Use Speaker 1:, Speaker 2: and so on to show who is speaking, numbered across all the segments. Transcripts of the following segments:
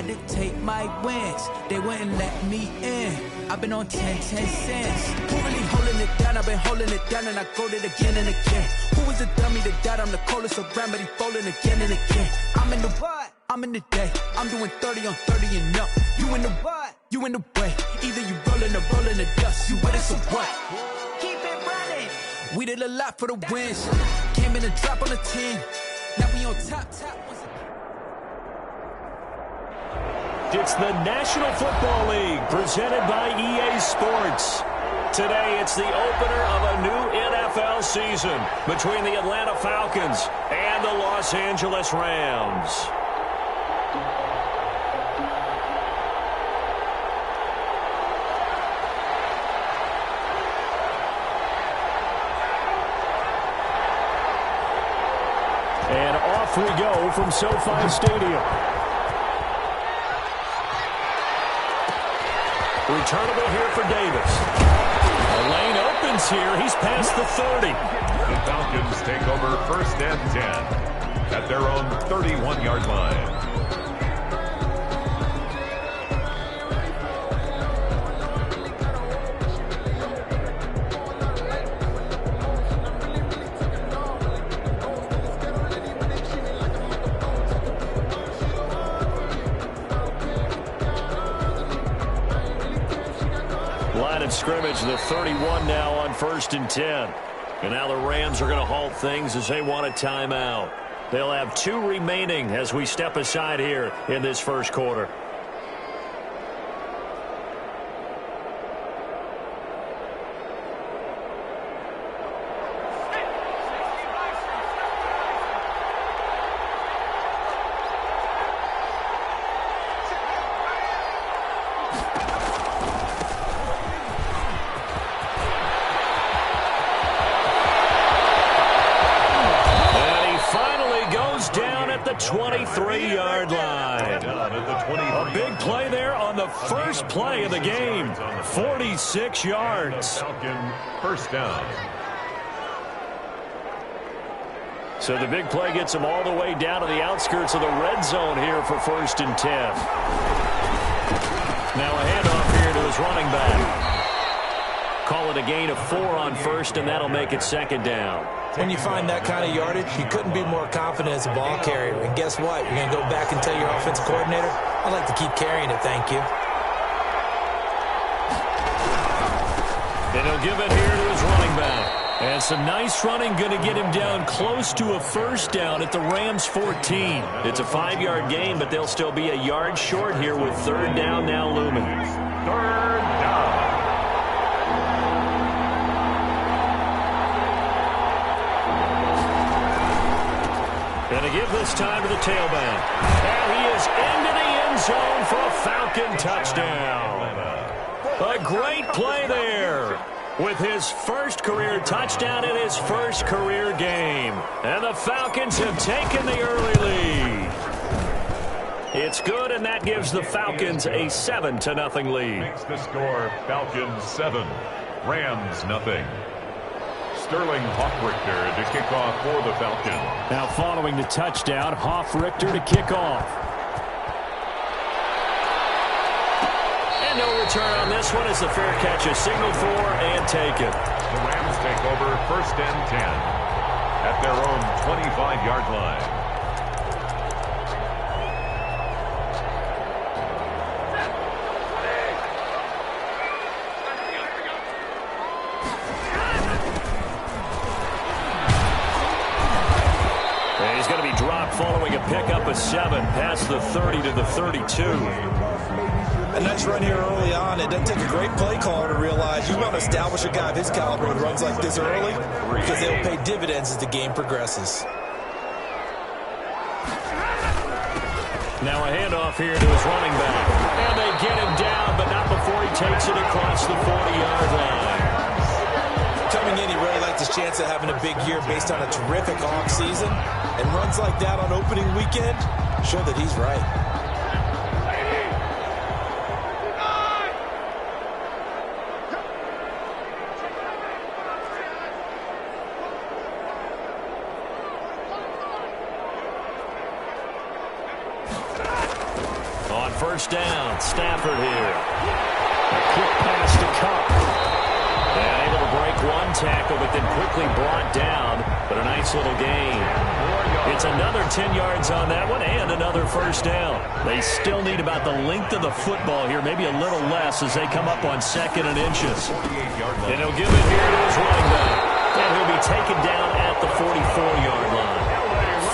Speaker 1: had to take my wins. They wouldn't let me in. I've been on 10 cents. Who really holding it down? I've been holding it down and I go it again and again. Who was the dummy that died? I'm the coldest around, but he folding again and again. I'm in the what? I'm in the day. I'm doing 30 on 30 and up. You in the what? You in the way. Either you rolling or rolling the dust. You with us or what? Keep it running. We did a lot for the wins. Came in a drop on the 10. Now we on top.
Speaker 2: It's the National Football League presented by EA Sports. Today it's the opener of a new NFL season between the Atlanta Falcons and the Los Angeles Rams. And off we go from SoFi Stadium. Returnable here for Davis. The lane opens here. He's past the 30.
Speaker 3: The Falcons take over 1st and 10 at their own 31-yard line.
Speaker 2: Line of scrimmage, the 31 now on 1st and 10. And now the Rams are going to halt things as they want a timeout. They'll have 2 remaining as we step aside here in this first quarter. The 23-yard line. A big play there on the first play of the game. 46 yards.
Speaker 3: Falcon first down.
Speaker 2: So the big play gets him all the way down to the outskirts of the red zone here for 1st and 10. Now a handoff here to his running back. Call it a gain of 4 on 1st, and that'll make it 2nd down.
Speaker 4: When you find that kind of yardage, you couldn't be more confident as a ball carrier. And guess what? You're going to go back and tell your offensive coordinator, I'd like to keep carrying it, thank you.
Speaker 2: And he'll give it here to his running back. And some nice running going to get him down close to a 1st down at the Rams 14. It's a 5-yard gain, but they'll still be a yard short here with 3rd down now looming.
Speaker 3: 3rd down.
Speaker 2: Going to give this time to the tailback. And he is into the end zone for a Falcon touchdown. A great play there with his first career touchdown in his first career game. And the Falcons have taken the early lead. It's good, and that gives the Falcons a 7-0 lead.
Speaker 3: Makes the score Falcons 7, Rams nothing. Sterling Hoffrichter to kick off for the Falcons.
Speaker 2: Now following the touchdown, Hoffrichter to kick off. And no return on this one as the fair catch is signaled for and taken.
Speaker 3: The Rams take over 1st and 10 at their own 25-yard line.
Speaker 2: He's going to be dropped following a pickup of 7 past the 30 to the 32.
Speaker 4: A nice run here early on. It doesn't take a great play caller to realize you want to establish a guy of his caliber with runs like this early because they'll pay dividends as the game progresses.
Speaker 2: Now a handoff here to his running back. And they get him down, but not before he takes it across the 40-yard line.
Speaker 4: Coming in, he really liked his chance of having a big year based on a terrific offseason. And runs like that on opening weekend show that he's right.
Speaker 2: first down. Stafford here. A quick pass to Cup. And able to break one tackle, but then quickly brought down. But a nice little gain. It's another 10 yards on that one and another first down. They still need about the length of the football here, maybe a little less as they come up on 2nd and inches. And he'll give it here to his running back. And he'll be taken down at the 44-yard line.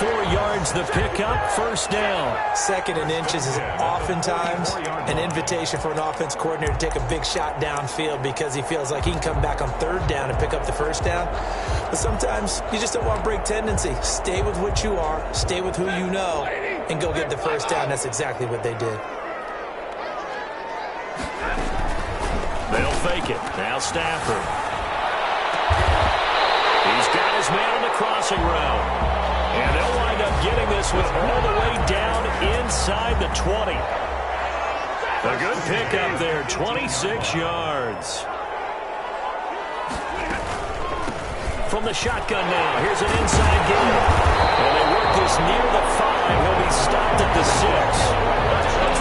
Speaker 2: 4 yards the pickup, first down.
Speaker 4: 2nd and inches is oftentimes an invitation for an offense coordinator to take a big shot downfield because he feels like he can come back on 3rd down and pick up the first down. But sometimes you just don't want to break tendency. Stay with what you are, stay with who you know, and go get the first down. That's exactly what they did.
Speaker 2: They'll fake it. Now Stafford. He's got his man on the crossing route. And they'll wind up getting this with all the way down inside the 20. A good pickup there, 26 yards. From the shotgun now, here's an inside game. And they work this near the 5. He'll be stopped at the 6.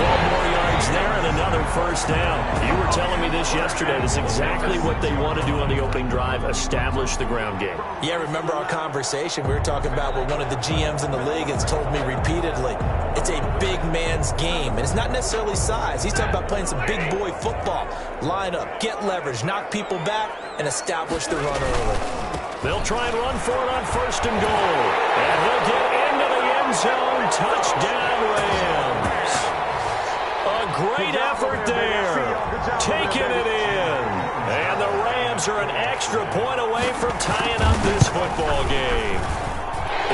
Speaker 2: 12 more yards there and another first down. You were telling me this yesterday. That's exactly what they want to do on the opening drive, establish the ground game.
Speaker 4: Yeah, remember our conversation. We were talking about what one of the GMs in the league has told me repeatedly. It's a big man's game, and it's not necessarily size. He's talking about playing some big boy football. Line up, get leverage, knock people back, and establish the run early.
Speaker 2: They'll try and run for it on 1st and goal. And he'll get into the end zone. Touchdown, Rams. A great effort there. Taking it in. And the Rams are an extra point away from tying up this football game.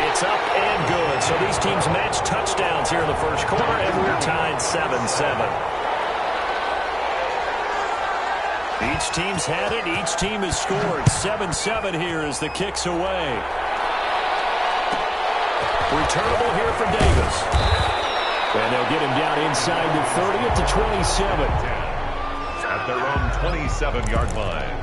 Speaker 2: It's up and good. So these teams match touchdowns here in the first quarter, and we're tied 7-7. Each team's had it. Each team has scored. 7-7 here as the kick's away. Returnable here for Davis. And they'll get him down inside the 30 at the 27.
Speaker 3: At their own 27-yard line.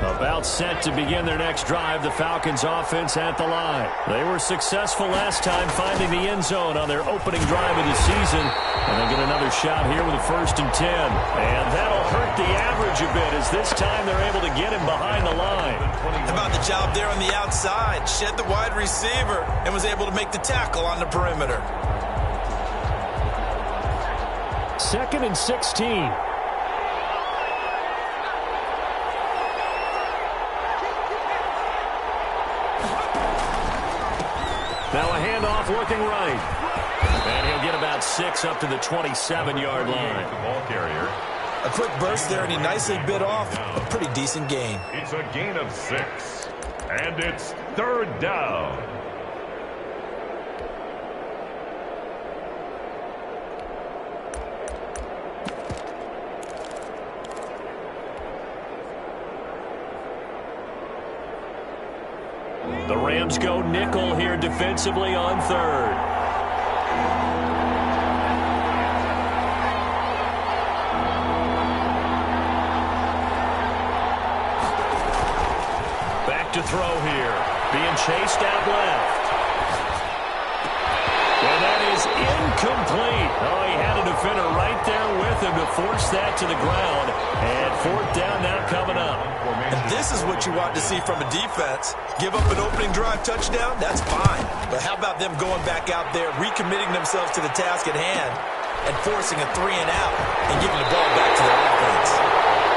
Speaker 2: About set to begin their next drive, the Falcons offense at the line. They were successful last time finding the end zone on their opening drive of the season. And they get another shot here with a 1st and 10. And that'll hurt the average a bit as this time they're able to get him behind the line.
Speaker 4: How about the job there on the outside? Shed the wide receiver and was able to make the tackle on the perimeter.
Speaker 2: 2nd and 16. Now a handoff looking right. And he'll get about 6 up to the 27-yard line.
Speaker 3: The ball carrier.
Speaker 4: A quick burst there, and he nicely bit off a pretty decent gain.
Speaker 3: It's a gain of 6. And it's 3rd down.
Speaker 2: The Rams go nickel here defensively on 3rd. Back to throw here. Being chased out left. And that is incomplete. Oh, he had a defender right there with him to force that to the ground. And 4th down now coming up.
Speaker 4: And this is what you want to see from a defense. Give up an opening drive touchdown, that's fine. But how about them going back out there, recommitting themselves to the task at hand, and forcing a 3 and out, and giving the ball back to their offense.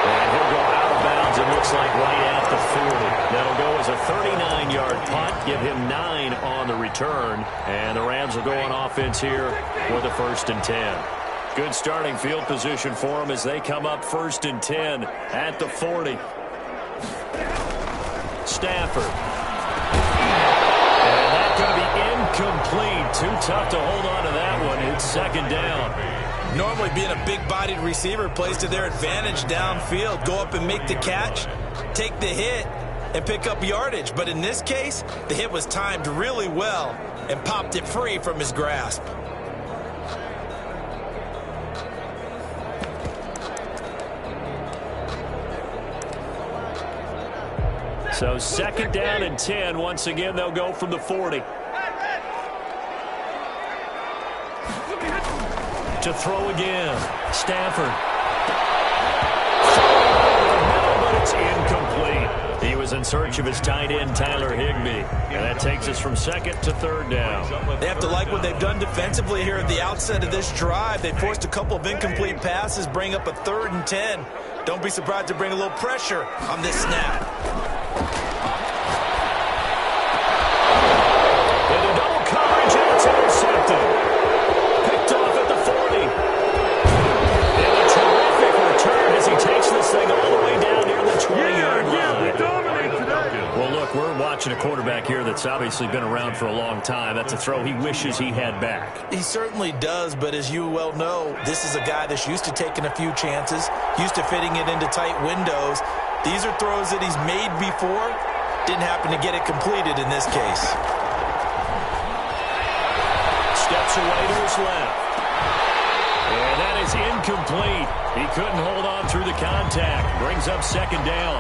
Speaker 2: And he'll go out of bounds, it looks like right at the 40. That'll go as a 39-yard punt, give him 9 on the return. And the Rams will go on offense here with a 1st and 10. Good starting field position for them as they come up 1st and 10 at the 40. Stafford. And that's going to be incomplete. Too tough to hold on to that one. It's 2nd down.
Speaker 4: Normally being a big-bodied receiver plays to their advantage downfield. Go up and make the catch, take the hit, and pick up yardage. But in this case, the hit was timed really well and popped it free from his grasp.
Speaker 2: So second down and 10. Once again, they'll go from the 40. To throw again. Stafford. But it's incomplete. He was in search of his tight end, Tyler Higbee. And that takes us from second to third down.
Speaker 4: They have to like what they've done defensively here at the outset of this drive. They forced a couple of incomplete passes, bring up a 3rd and 10. Don't be surprised to bring a little pressure on this snap.
Speaker 2: Into double coverage, and it's intercepted. Picked off at the 40. And a terrific return as he takes this thing all the way down near the 20-yard line. Well, look, we're watching a quarterback here that's obviously been around for a long time. That's a throw he wishes he had back.
Speaker 4: He certainly does, but as you well know, this is a guy that's used to taking a few chances, used to fitting it into tight windows. These are throws that he's made before. Didn't happen to get it completed in this case.
Speaker 2: Steps away to his left. And that is incomplete. He couldn't hold on through the contact. Brings up second down.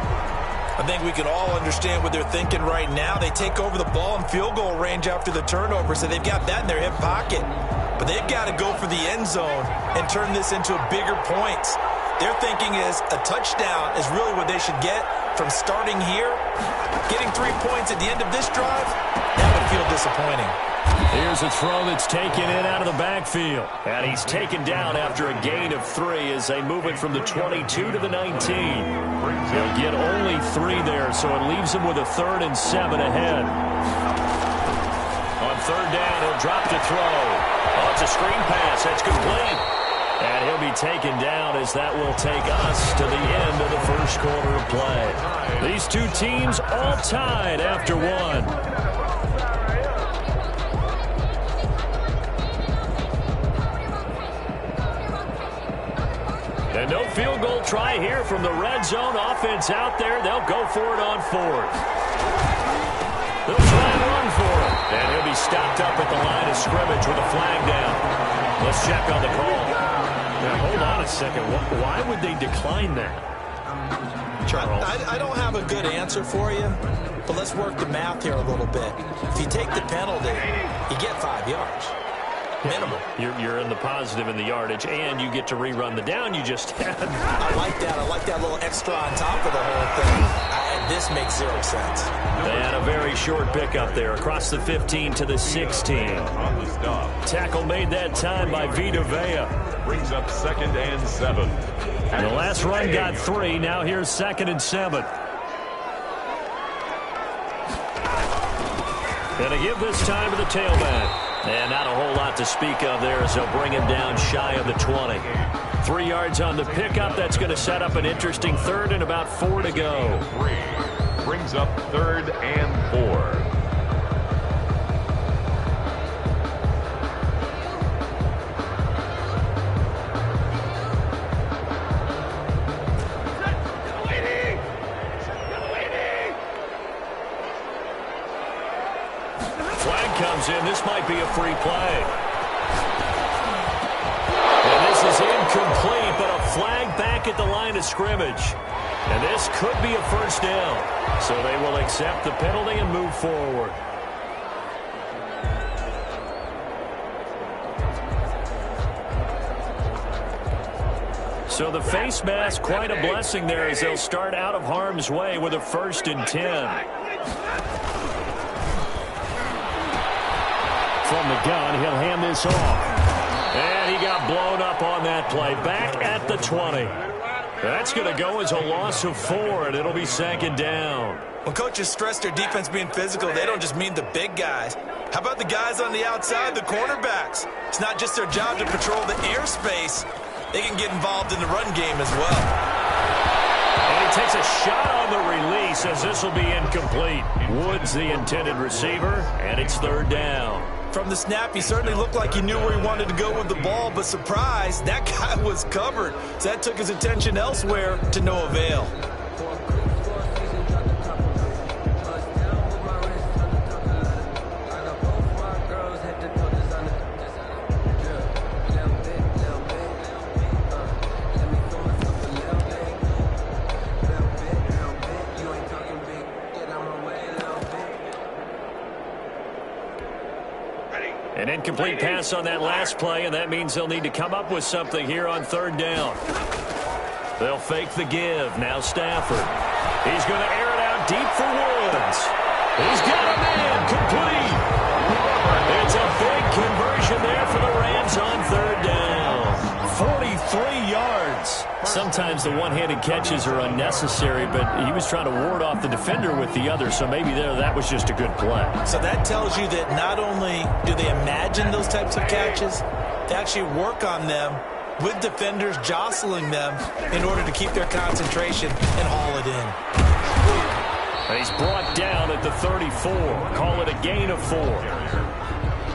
Speaker 4: I think we can all understand what they're thinking right now. They take over the ball in field goal range after the turnover, so they've got that in their hip pocket. But they've got to go for the end zone and turn this into bigger points. Their thinking is a touchdown is really what they should get from starting here. Getting 3 points at the end of this drive, that would feel disappointing.
Speaker 2: Here's a throw that's taken in out of the backfield. And he's taken down after a gain of 3 as they move it from the 22 to the 19. They'll get only 3 there, so it leaves him with a 3rd and 7 ahead. On third down, he'll drop to throw. Oh, it's a screen pass. That's complete. And he'll be taken down as that will take us to the end of the first quarter of play. These two teams all tied after 1. And no field goal try here from the red zone. Offense out there. They'll go for it on 4th. They'll try and run for it. And he'll be stopped up at the line of scrimmage with a flag down. Let's check on the call. Now, hold on a second. Why would they decline that? Charles?
Speaker 4: I don't have a good answer for you, but let's work the math here a little bit. If you take the penalty, you get 5 yards. Minimum.
Speaker 2: You're in the positive in the yardage, and you get to rerun the down you just had.
Speaker 4: I like that. I like that little extra on top of the whole thing. This makes 0 sense.
Speaker 2: They had a very short pickup there across the 15 to the 16. Tackle made that time by Vita Vea.
Speaker 3: Brings up 2nd and 7.
Speaker 2: And the last run got 3. Now here's 2nd and 7. And to give this time to the tailback. And not a whole lot to speak of there as they'll bring him down shy of the 20. 3 yards on the pickup. That's going to set up an interesting 3rd and about 4 to go.
Speaker 3: 3 brings up 3rd and 4.
Speaker 2: Comes in. This might be a free play. And this is incomplete, but a flag back at the line of scrimmage. And this could be a first down. So they will accept the penalty and move forward. So the face mask, quite a blessing there as they'll start out of harm's way with a 1st and 10. From the gun, he'll hand this off. And he got blown up on that play. Back at the 20. That's going to go as a loss of 4, and it'll be 2nd down.
Speaker 4: When coaches stress their defense being physical, they don't just mean the big guys. How about the guys on the outside, the cornerbacks? It's not just their job to patrol the airspace. They can get involved in the run game as well.
Speaker 2: And he takes a shot on the release as this will be incomplete. Woods the intended receiver, and it's 3rd down.
Speaker 4: From the snap, he certainly looked like he knew where he wanted to go with the ball, but surprise, that guy was covered. So that took his attention elsewhere to no avail.
Speaker 2: An incomplete pass on that last play, and that means they'll need to come up with something here on third down. They'll fake the give. Now Stafford. He's going to air it out deep for Woods. He's got a man complete. It's a big conversion there for the Rams on third down. 43 yards. Sometimes the one-handed catches are unnecessary, but he was trying to ward off the defender with the other, so maybe that was just a good play.
Speaker 4: So that tells you that not only do they imagine those types of catches, they actually work on them with defenders jostling them in order to keep their concentration and haul it in.
Speaker 2: And he's brought down at the 34. Call it a gain of 4.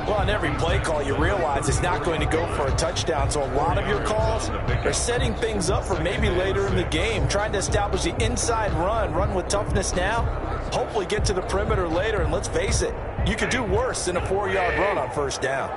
Speaker 4: Well, on every play call, you realize it's not going to go for a touchdown. So a lot of your calls are setting things up for maybe later in the game, trying to establish the inside run with toughness now, hopefully get to the perimeter later. And let's face it, you could do worse than a 4-yard run on first down.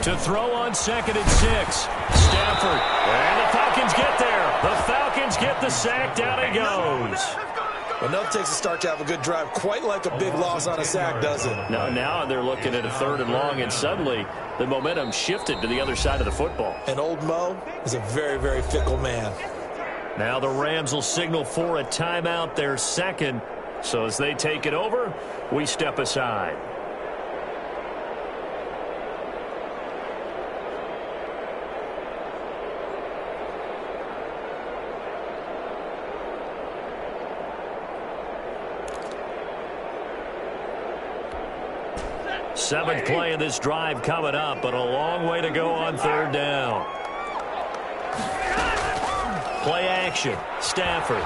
Speaker 2: To throw on 2nd and 6. Stafford. And the Falcons get there. The Falcons get the sack. Down he goes.
Speaker 4: Enough takes a start to have a good drive. Quite like a big loss on a sack, doesn't it?
Speaker 2: Now they're looking at a 3rd and long, and suddenly the momentum shifted to the other side of the football.
Speaker 4: And old Mo is a very, very fickle man.
Speaker 2: Now the Rams will signal for a timeout, their second. So as they take it over, we step aside. Seventh play of this drive coming up, but a long way to go on third down. Play action. Stafford. He's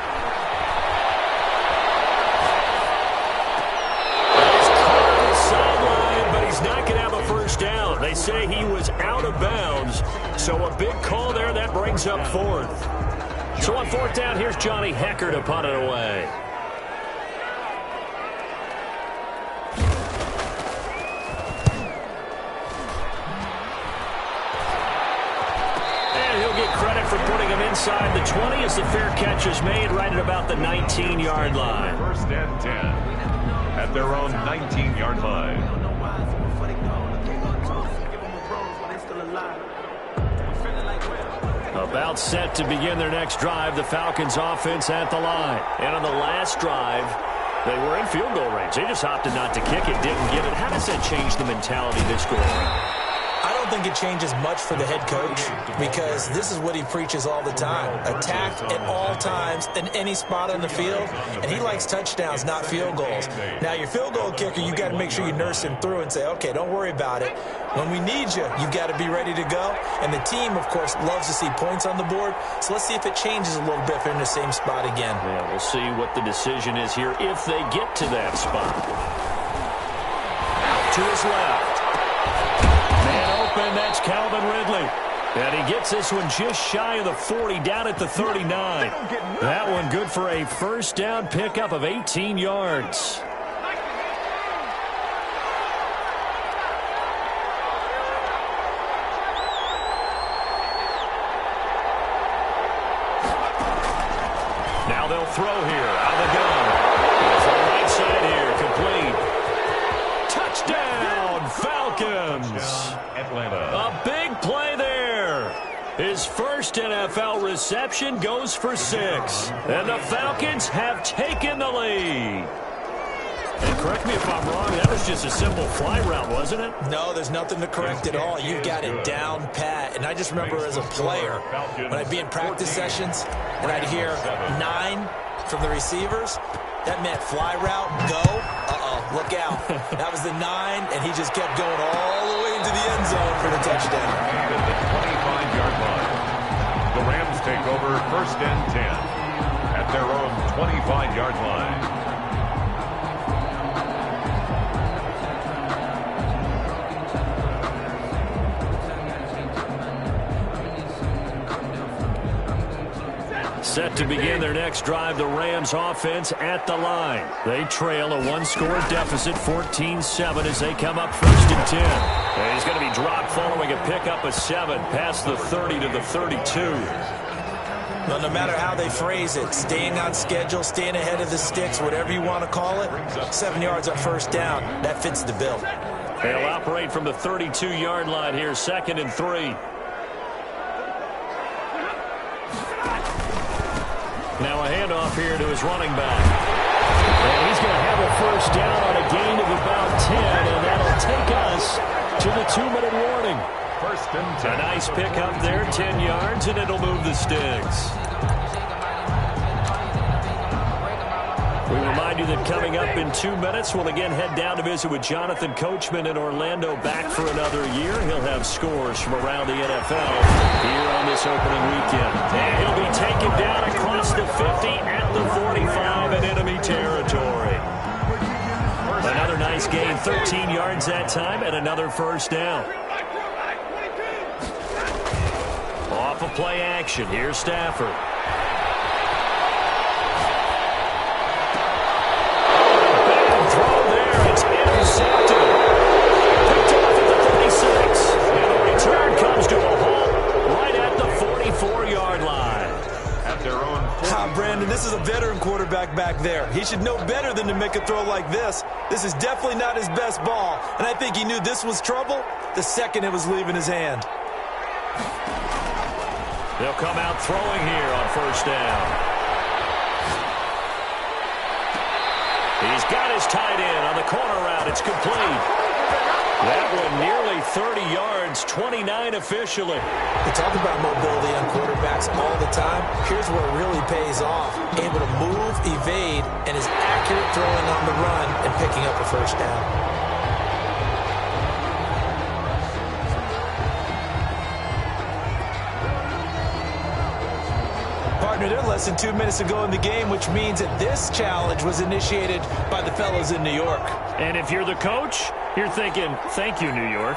Speaker 2: caught on the sideline, but he's not going to have a first down. They say he was out of bounds, so a big call there. That brings up 4th. So on 4th down, here's Johnny Hecker to punt it away. For putting him inside the 20 as the fair catch is made right at about the 19-yard line.
Speaker 3: 1st and 10 at their own 19-yard line.
Speaker 2: About set to begin their next drive, the Falcons offense at the line. And on the last drive, they were in field goal range. They just opted not to kick it, didn't get it. How does that change the mentality this go around?
Speaker 4: I don't think it changes much for the head coach because this is what he preaches all the time. Attack at all times in any spot on the field, and he likes touchdowns, not field goals. Now, your field goal kicker, you got to make sure you nurse him through and say, okay, don't worry about it. When we need you, you got to be ready to go. And the team, of course, loves to see points on the board. So let's see if it changes a little bit if they're in the same spot again.
Speaker 2: Yeah, we'll see what the decision is here if they get to that spot. To his left. And that's Calvin Ridley. And he gets this one just shy of the 40, down at the 39. That one good for a first down pickup of 18 yards. Now they'll throw here out of the gun. It's the right side here, complete. Touchdown, Falcons. A big play there. His first NFL reception goes for 6. And the Falcons have taken the lead. And correct me if I'm wrong, that was just a simple fly route, wasn't it?
Speaker 4: No, there's nothing to correct at all. You've got it down pat. And I just remember as a player, when I'd be in practice sessions and I'd hear 9 from the receivers, that meant fly route, go. Look out. That was the 9, and he just kept going all the way into the end zone for the touchdown.
Speaker 3: At the 25-yard line, the Rams take over 1st and 10 at their own 25-yard line.
Speaker 2: Set to begin their next drive, the Rams offense at the line. They trail a 1-score deficit, 14-7 as they come up 1st and 10. And he's going to be dropped following a pickup of 7 past the 30 to the 32.
Speaker 4: Well, no matter how they phrase it, staying on schedule, staying ahead of the sticks, whatever you want to call it, 7 yards on first down, that fits the bill.
Speaker 2: They'll operate from the 32-yard line here, 2nd and 3. Now a handoff here to his running back. And he's going to have a first down on a gain of about 10, and that'll take us to the 2-minute warning.
Speaker 3: First and 10.
Speaker 2: A nice pickup there, 10 yards, and it'll move the sticks. We remind you that coming up in 2 minutes, we'll again head down to visit with Jonathan Coachman in Orlando, back for another year. He'll have scores from around the NFL here on this opening weekend. And he'll be taken down across the 50 at the 45 in enemy territory. Another nice gain, 13 yards that time, and another first down. Off of play action, here's Stafford. Intercepted. Picked off at the 36. And the return comes to a halt right at the 44-yard line.
Speaker 3: At their own 40.
Speaker 4: Brandon, this is a veteran quarterback back there. He should know better than to make a throw like this. This is definitely not his best ball. And I think he knew this was trouble the second it was leaving his hand.
Speaker 2: They'll come out throwing here on first down. He's got his tight end on the corner route. It's complete. That one nearly 30 yards, 29 officially.
Speaker 4: We talk about mobility on quarterbacks all the time. Here's where it really pays off. Able to move, evade, and is accurate throwing on the run and picking up a first down. They're less than 2 minutes to go in the game, which means that this challenge was initiated by the fellows in New York.
Speaker 2: And if you're the coach, you're thinking, thank you, New York.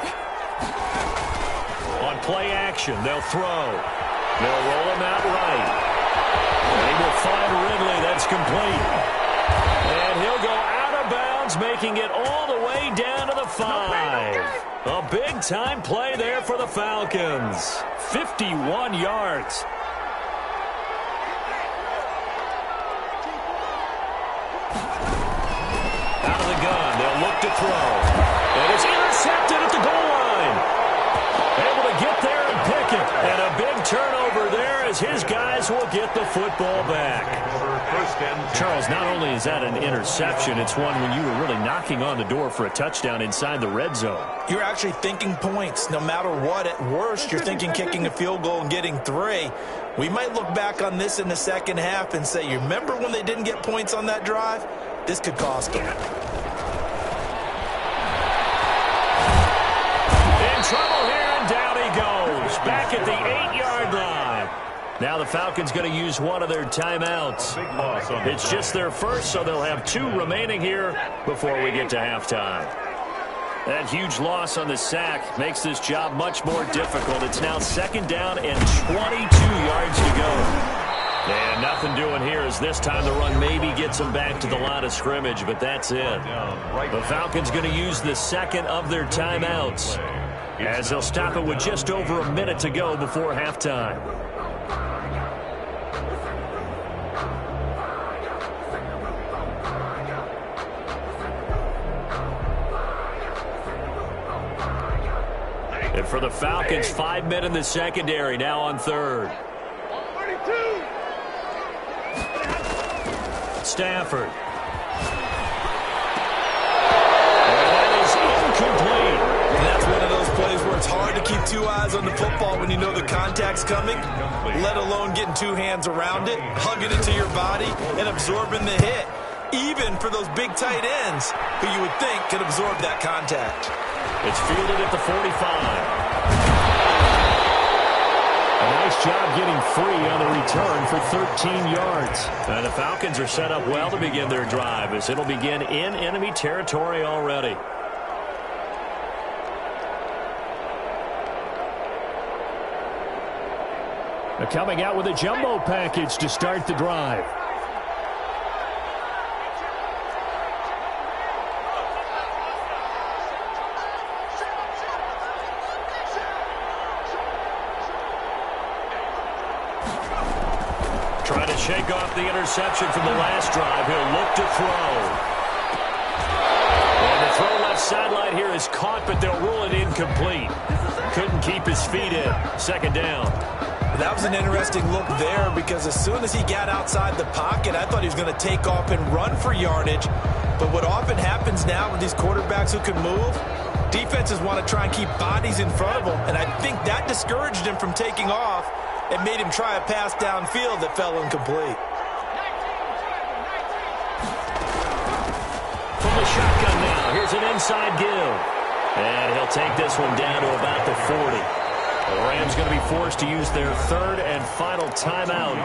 Speaker 2: On play action, they'll throw. They'll roll him out right. And he will find Ridley. That's complete. And he'll go out of bounds, making it all the way down to the 5. A big-time play there for the Falcons. 51 yards. To throw. And it's intercepted at the goal line. Able to get there and pick it. And a big turnover there as his guys will get the football back. Charles, not only is that an interception, it's one when you were really knocking on the door for a touchdown inside the red zone.
Speaker 4: You're actually thinking points. No matter what, at worst, you're thinking kicking a field goal and getting 3. We might look back on this in the second half and say, you remember when they didn't get points on that drive? This could cost them.
Speaker 2: Trouble here, and down he goes. Back at the 8-yard line. Now the Falcons going to use one of their timeouts. It's just their first, so they'll have 2 remaining here before we get to halftime. That huge loss on the sack makes this job much more difficult. It's now 2nd down and 22 yards to go. And nothing doing here as this time the run maybe gets them back to the line of scrimmage, but that's it. The Falcons going to use the 2nd of their timeouts, as they'll stop it with just over a minute to go before halftime. And for the Falcons, 5 men in the secondary, now on 3rd. Stafford.
Speaker 4: It's hard to keep 2 eyes on the football when you know the contact's coming, let alone getting 2 hands around it, hugging it to your body, and absorbing the hit, even for those big tight ends who you would think could absorb that contact.
Speaker 2: It's fielded at the 45. A nice job getting free on the return for 13 yards. And the Falcons are set up well to begin their drive, as it'll begin in enemy territory already. They're coming out with a jumbo package to start the drive. shake off the interception from the last drive. He'll look to throw. And the throw left sideline here is caught, but they'll rule it incomplete. Couldn't keep his feet in. Second down.
Speaker 4: That was an interesting look there because as soon as he got outside the pocket, I thought he was going to take off and run for yardage. But what often happens now with these quarterbacks who can move, defenses want to try and keep bodies in front of them, and I think that discouraged him from taking off and made him try a pass downfield that fell incomplete.
Speaker 2: From the shotgun now, here's an inside give. And he'll take this one down to about the 40. The Rams going to be forced to use their third and final timeout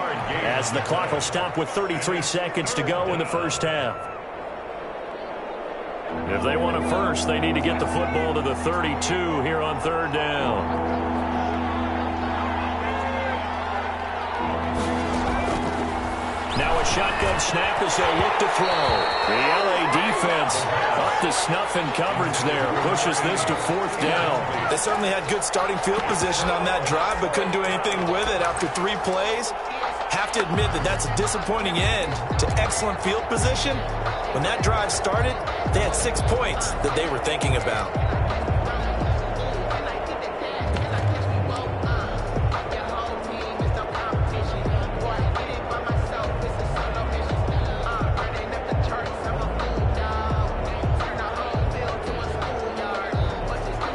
Speaker 2: as the clock will stop with 33 seconds to go in the first half. If they want a first, they need to get the football to the 32 here on third down. Now a shotgun snap as they look to throw. The LA defense up to snuff in coverage there. Pushes this to fourth down.
Speaker 4: They certainly had good starting field position on that drive, but couldn't do anything with it after 3 plays. Have to admit that that's a disappointing end to excellent field position. When that drive started, they had 6 points that they were thinking about.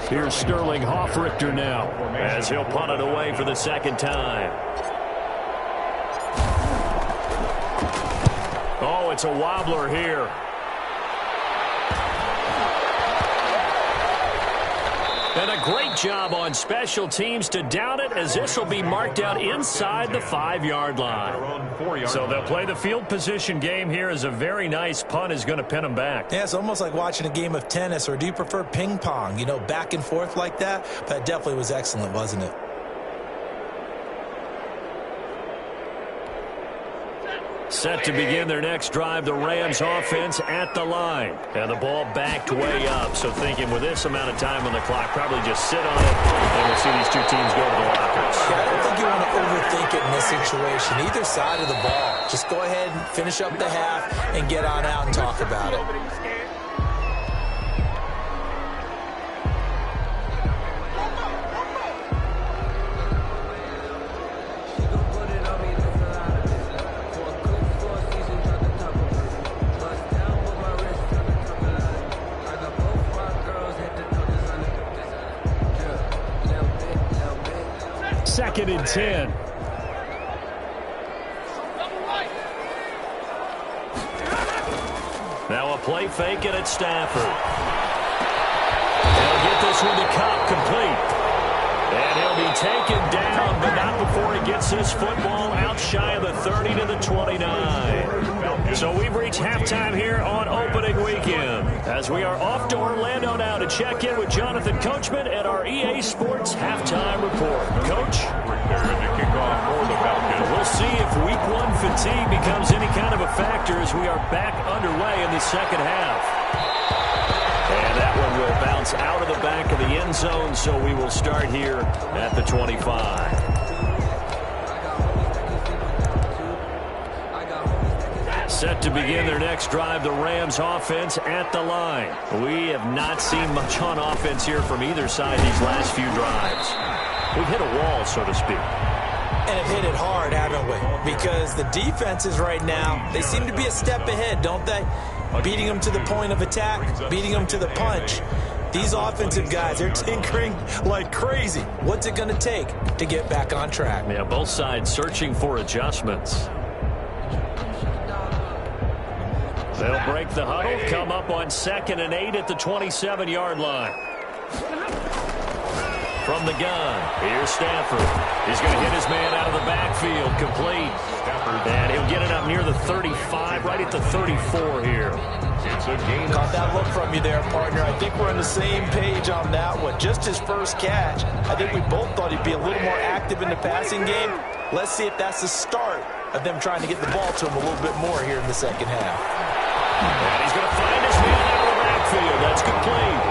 Speaker 2: Here's Sterling Hoffrichter now as he'll punt it away for the second time. Oh, it's a wobbler here. And a great job on special teams to down it, as this will be marked out inside the 5-yard line. So they'll play the field position game here as a very nice punt is going to pin them back.
Speaker 4: Yeah, it's almost like watching a game of tennis, or do you prefer ping pong? You know, back and forth like that? That definitely was excellent, wasn't it?
Speaker 2: Set to begin their next drive, the Rams offense at the line. And the ball backed way up. So thinking with this amount of time on the clock, probably just sit on it, and we'll see these two teams go to the lockers.
Speaker 4: Yeah, I don't think you want to overthink it in this situation. Either side of the ball. Just go ahead and finish up the half and get on out and talk about it.
Speaker 2: Second and 10. Now a play fake, and it's Stafford. He'll get this one to Cup, complete. And he'll be taken down, but not before he gets this football out shy of the 30 to the 29. So we've reached halftime here on opening weekend, as we are off to Orlando now to check in with Jonathan Coachman at our EA Sports Halftime Report. Coach? We'll see if week 1 fatigue becomes any kind of a factor as we are back underway in the second half. And that one will bounce out of the back of the end zone, so we will start here at the 25. Set to begin their next drive, the Rams offense at the line. We have not seen much on offense here from either side these last few drives. We've hit a wall, so to speak.
Speaker 4: And have hit it hard, haven't we? Because the defenses right now, they seem to be a step ahead, don't they? Beating them to the point of attack, beating them to the punch. These offensive guys, they're tinkering like crazy. What's it going to take to get back on track?
Speaker 2: Yeah, both sides searching for adjustments. They'll break the huddle, come up on 2nd and 8 at the 27-yard line. From the gun, here's Stafford. He's going to hit his man out of the backfield, complete. And he'll get it up near the 35, right at the 34 here.
Speaker 4: Caught that look from you there, partner. I think we're on the same page on that one. Just his first catch. I think we both thought he'd be a little more active in the passing game. Let's see if that's the start of them trying to get the ball to him a little bit more here in the second half.
Speaker 2: And he's going to find his man out of the backfield. That's complete.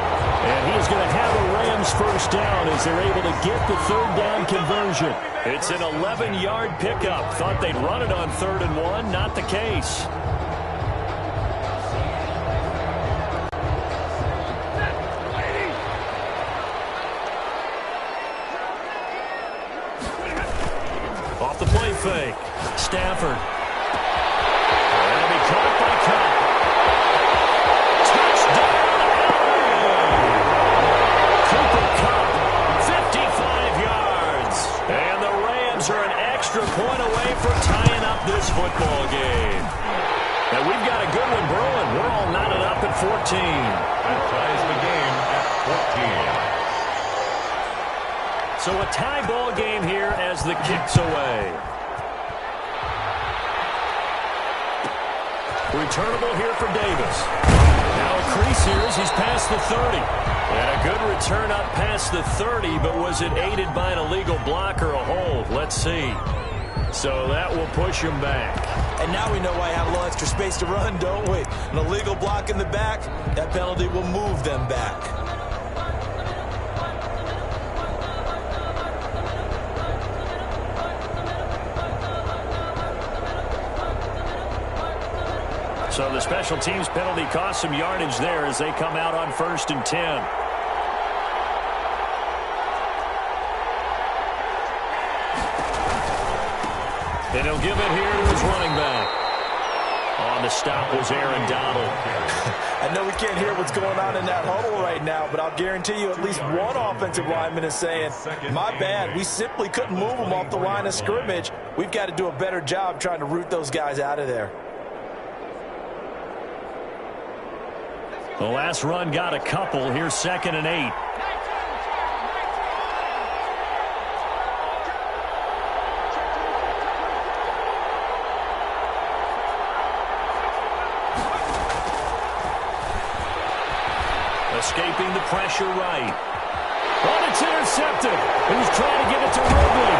Speaker 2: And he's going to have a Rams first down as they're able to get the third down conversion. It's an 11-yard pickup. Thought they'd run it on 3rd and 1. Not the case. Off the play fake. Stafford. And he'll be caught by Cup. Touchdown, Cooper Cup, 55 yards. And the Rams are an extra point away from tying up this football game. And we've got a good one brewing. We're all knotted up at 14.
Speaker 3: That ties the game at 14.
Speaker 2: So a tie ball game here as the kick's away. Returnable here for Davis. Now a crease here as he's past the 30. And a good return up past the 30, but was it aided by an illegal block or a hold? Let's see. So that will push him back.
Speaker 4: And now we know why I have a little extra space to run, don't we? An illegal block in the back, that penalty will move them back.
Speaker 2: So the special teams penalty cost some yardage there as they come out on 1st and 10. And he'll give it here to his running back. On the stop was Aaron Donald.
Speaker 4: I know we can't hear what's going on in that huddle right now, but I'll guarantee you at least one offensive lineman is saying, my bad, we simply couldn't move them off the line of scrimmage. We've got to do a better job trying to root those guys out of there.
Speaker 2: The last run got a couple. Here's 2nd and 8. Escaping the pressure right. Oh, it's intercepted. He was trying to get it to Ridley.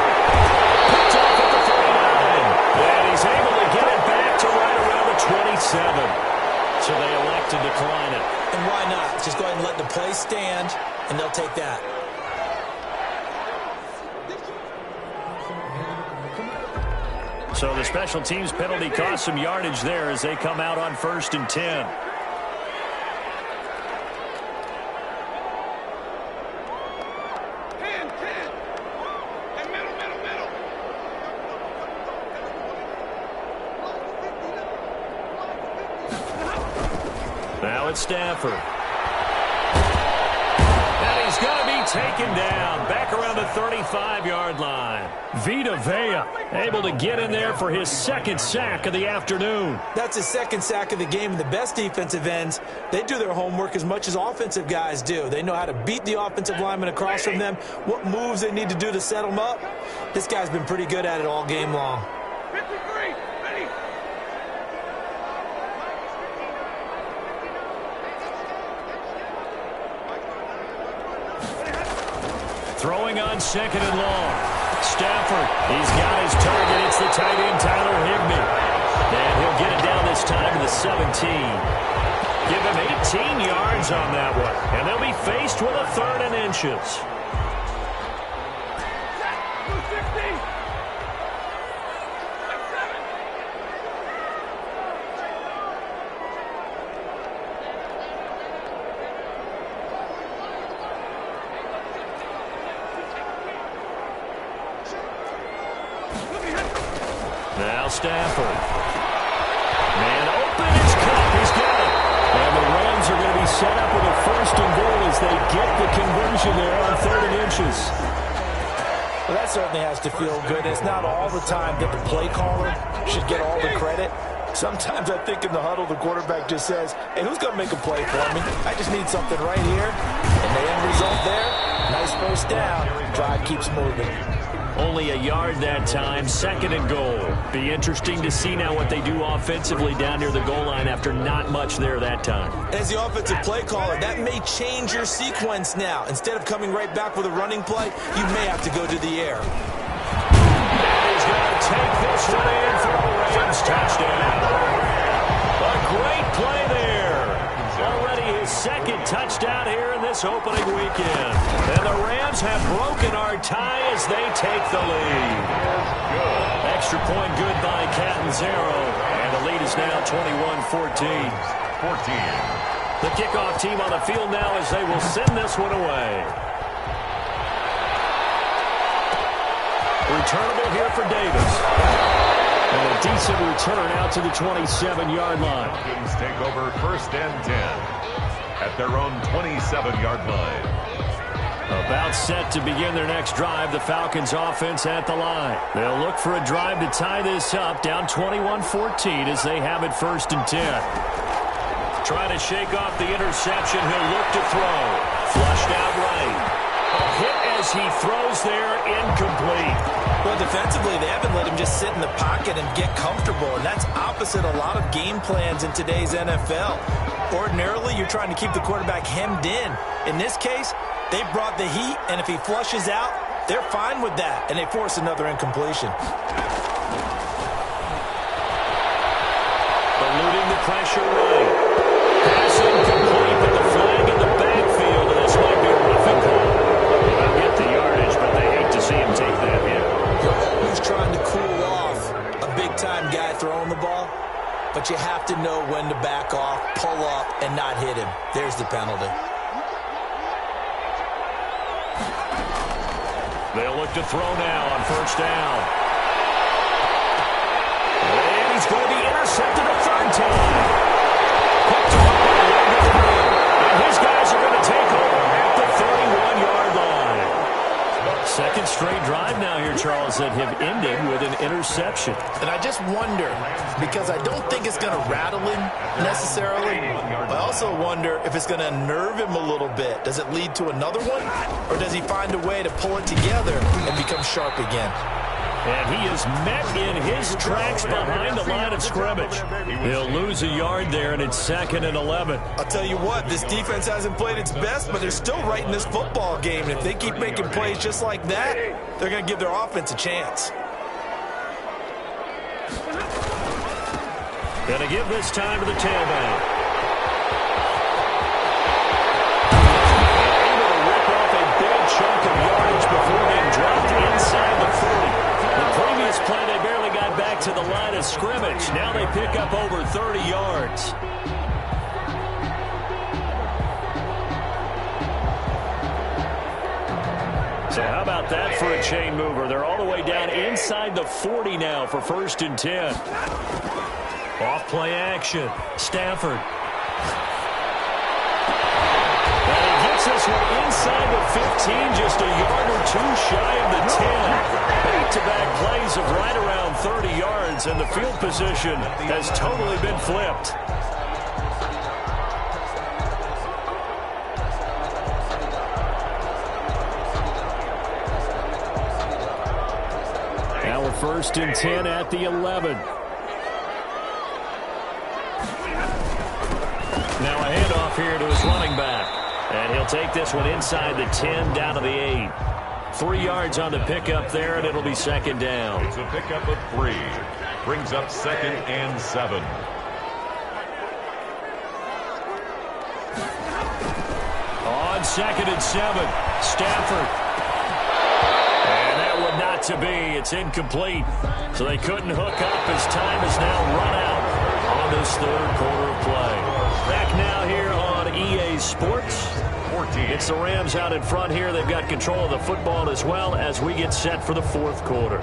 Speaker 2: Picked off at the 39. And he's able to get it back to right around the 27. So they elect to decline it.
Speaker 4: And why not? Just go ahead and let the play stand, and they'll take that.
Speaker 2: So the special teams penalty cost some yardage there as they come out on 1st and 10. Now it's Stafford. And he's going to be taken down back around the 35-yard line. Vita Vea able to get in there for his 2nd sack of the afternoon.
Speaker 4: That's his 2nd sack of the game, and the best defensive ends, they do their homework as much as offensive guys do. They know how to beat the offensive lineman across from them, what moves they need to do to set them up. This guy's been pretty good at it all game long.
Speaker 2: Throwing on 2nd and long. Stafford, he's got his target. It's the tight end, Tyler Higbee. And he'll get it down this time to the 17. Give him 18 yards on that one. And they'll be faced with a 3rd and inches. Now Stafford. Man open, it's Cup. He's got it. And the Rams are going to be set up with a 1st and goal as they get the conversion there on 3rd and inches.
Speaker 4: Well, that certainly has to feel good. It's not all the time that the play caller should get all the credit. Sometimes I think in the huddle, the quarterback just says, hey, who's going to make a play for me? I just need something right here. And the end result there, nice 1st down. Drive keeps moving.
Speaker 2: Only a yard that time, 2nd and goal. Be interesting to see now what they do offensively down near the goal line after not much there that time.
Speaker 4: As the offensive play caller, that may change your sequence now. Instead of coming right back with a running play, you may have to go to the air.
Speaker 2: And he's going to take this one in for a Rams touchdown. A great play there. Already his second touchdown here in this opening weekend. And the Rams have broken our tie as they take the lead. Extra point good by Catanzaro. And the lead is now 21-14. The kickoff team on the field now as they will send this one away. Returnable here for Davis. And a decent return out to the 27-yard line.
Speaker 3: Falcons take over 1st and 10 at their own 27-yard line.
Speaker 2: About set to begin their next drive, the Falcons offense at the line. They'll look for a drive to tie this up, down 21-14 as they have it 1st and 10. Trying to shake off the interception, he'll look to throw. Flushed out right. A hit as he throws there, incomplete.
Speaker 4: Well, defensively, they haven't let him just sit in the pocket and get comfortable, and that's opposite a lot of game plans in today's NFL. Ordinarily, you're trying to keep the quarterback hemmed in. In this case, they brought the heat, and if he flushes out, they're fine with that, and they force another incompletion.
Speaker 2: Eluding the pressure right. Pass incomplete, but the flag in the backfield, and this might be a roughing call. They'll get the yardage, but they hate to see him take that hit.
Speaker 4: You're always trying to cool off a big-time guy throwing the ball, but you have to know when to back off, pull up, and not hit him. There's the penalty.
Speaker 2: They'll look to throw now on 1st down. And he's going to be intercepted a 3rd time. Picked him up on a leg of the man. And his guys are going to take over at the 31-yard line. Second straight drive now here, Charles, that have ended with an interception.
Speaker 4: And I just wonder, because I don't think it's going to rattle him necessarily, but I also wonder if it's going to unnerve him a little bit. Does it lead to another one, or does he find a way to pull it together and become sharp again?
Speaker 2: And he is met in his tracks behind the line of scrimmage. He'll lose a yard there, and it's 2nd and 11.
Speaker 4: I'll tell you what, this defense hasn't played its best, but they're still right in this football game. And if they keep making plays just like that, they're going to give their offense a chance.
Speaker 2: Going to give this time to the tailback. Able to rip off a big chunk of yardage before being dropped inside the 40. The previous play, they barely got back to the line of scrimmage. Now they pick up over 30 yards. So how about that for a chain mover? They're all the way down inside the 40 now for 1st and 10. Off play action. Stafford. And he gets this one inside the 15, just a yard or two shy of the 10. Back-to-back plays of right around 30 yards, and the field position has totally been flipped. Now we're 1st and 10 at the 11. Now a handoff here to his running back. And he'll take this one inside the 10 down to the 8. 3 yards on the pickup there, and it'll be 2nd down.
Speaker 3: It's a pickup of 3. Brings up 2nd and 7.
Speaker 2: On 2nd and 7, Stafford. And that one not to be. It's incomplete. So they couldn't hook up as time is now run out on this 3rd quarter of play. Back now here on EA Sports. It's the Rams out in front here. They've got control of the football as well as we get set for the 4th quarter.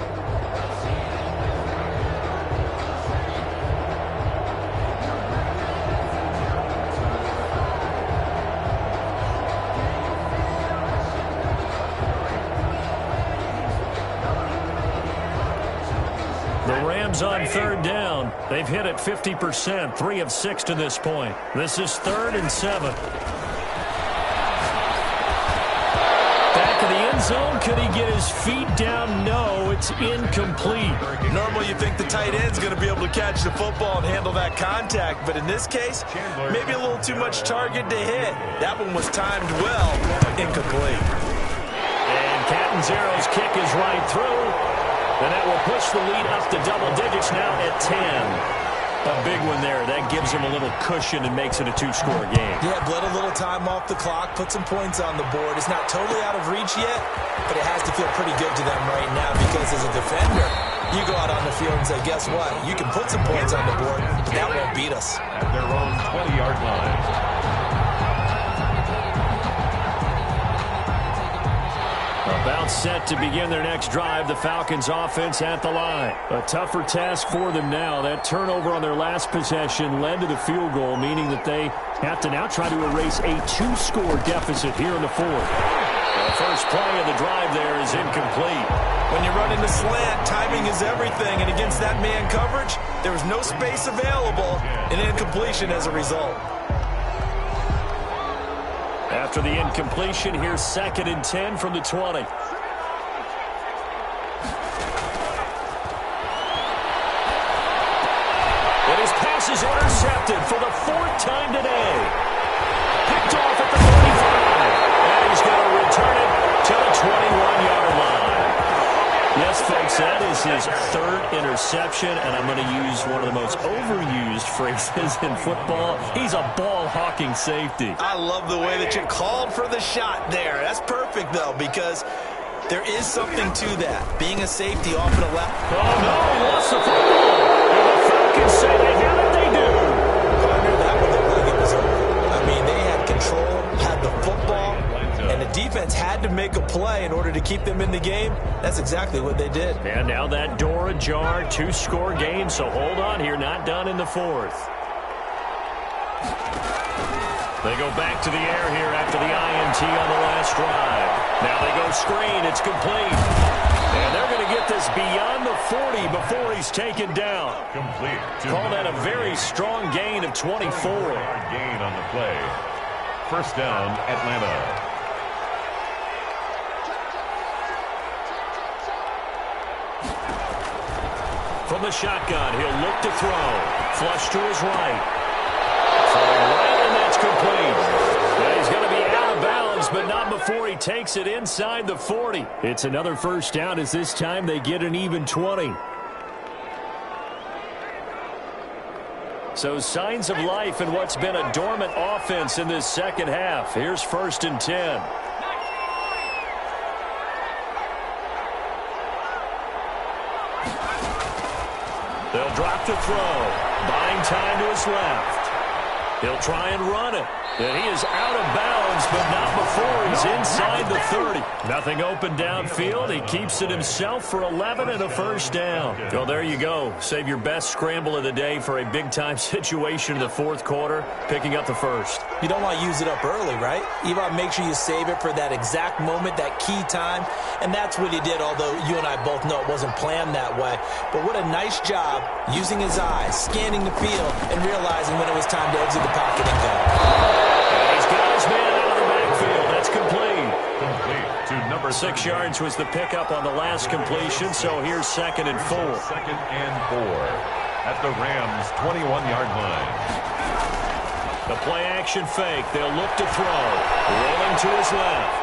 Speaker 2: The Rams on 3rd down. They've hit it 50%, 3 of 6 to this point. This is 3rd and 7. Zone. Could he get his feet down? No, it's incomplete.
Speaker 4: Normally you think the tight end's going to be able to catch the football and handle that contact, but in this case, maybe a little too much target to hit. That one was timed well, incomplete.
Speaker 2: And Catanzaro's kick is right through, and that will push the lead up to double digits now at 10. A big one there. That gives them a little cushion and makes it a two-score game.
Speaker 4: Yeah, bled a little time off the clock, put some points on the board. It's not totally out of reach yet, but it has to feel pretty good to them right now because as a defender, you go out on the field and say, guess what? You can put some points on the board, but that won't beat us.
Speaker 3: At their own 20-yard line.
Speaker 2: About set to begin their next drive, the Falcons offense at the line. A tougher task for them now. That turnover on their last possession led to the field goal, meaning that they have to now try to erase a two-score deficit here in the fourth. The first play of the drive there is incomplete.
Speaker 4: When you run into slant, timing is everything, and against that man coverage, there was no space available, and incompletion as a result.
Speaker 2: After the incompletion, here's 2nd and 10 from the 20. And his pass is intercepted for the 4th time today. Picked off at the 45. And he's going to return it to the 21-yard line. Yes, folks, that is his 3rd interception, and I'm going to use one of the most overused phrases in football. He's a ball-hawking safety.
Speaker 4: I love the way that you called for the shot there. That's perfect, though, because there is something to that. Being a safety often allows...
Speaker 2: Oh, no, he lost the football. And the Falcons say they have it, they do.
Speaker 4: Partner, that one looked like it was over. I mean, they had control, had the football, and the defense had to make a play in order to keep them in the game. That's exactly what they did.
Speaker 2: And now that door ajar, two-score game, so hold on here, not done in the 4th. They go back to the air here after the INT on the last drive. Now they go screen, it's complete. And they're going to get this beyond the 40 before he's taken down.
Speaker 3: Complete.
Speaker 2: Call that a very strong gain of 24.
Speaker 3: Gain on the play. First down, Atlanta.
Speaker 2: From the shotgun, he'll look to throw. Flush to his right. Throwing right, and that's complete. And he's going to be out of bounds, but not before he takes it inside the 40. It's another first down as this time they get an even 20. So signs of life in what's been a dormant offense in this second half. Here's 1st and 10. They'll drop to throw. Buying time to his left. He'll try and run it. And he is out of bounds, but not before he's inside the 30. Nothing open downfield. He keeps it himself for 11 and a first down. Well, there you go. Save your best scramble of the day for a big-time situation in the 4th quarter, picking up the first.
Speaker 4: You don't want to use it up early, right? You want to make sure you save it for that exact moment, that key time. And that's what he did, although you and I both know it wasn't planned that way. But what a nice job using his eyes, scanning the field, and realizing when it was time to exit the pocket and go.
Speaker 2: He's got his man out of the backfield. That's complete.
Speaker 3: Complete to number
Speaker 2: 6 yards was the pickup on the last completion, so here's 2nd and 4.
Speaker 3: 2nd and 4 at the Rams' 21-yard line.
Speaker 2: The play-action fake. They'll look to throw. Rolling to his left.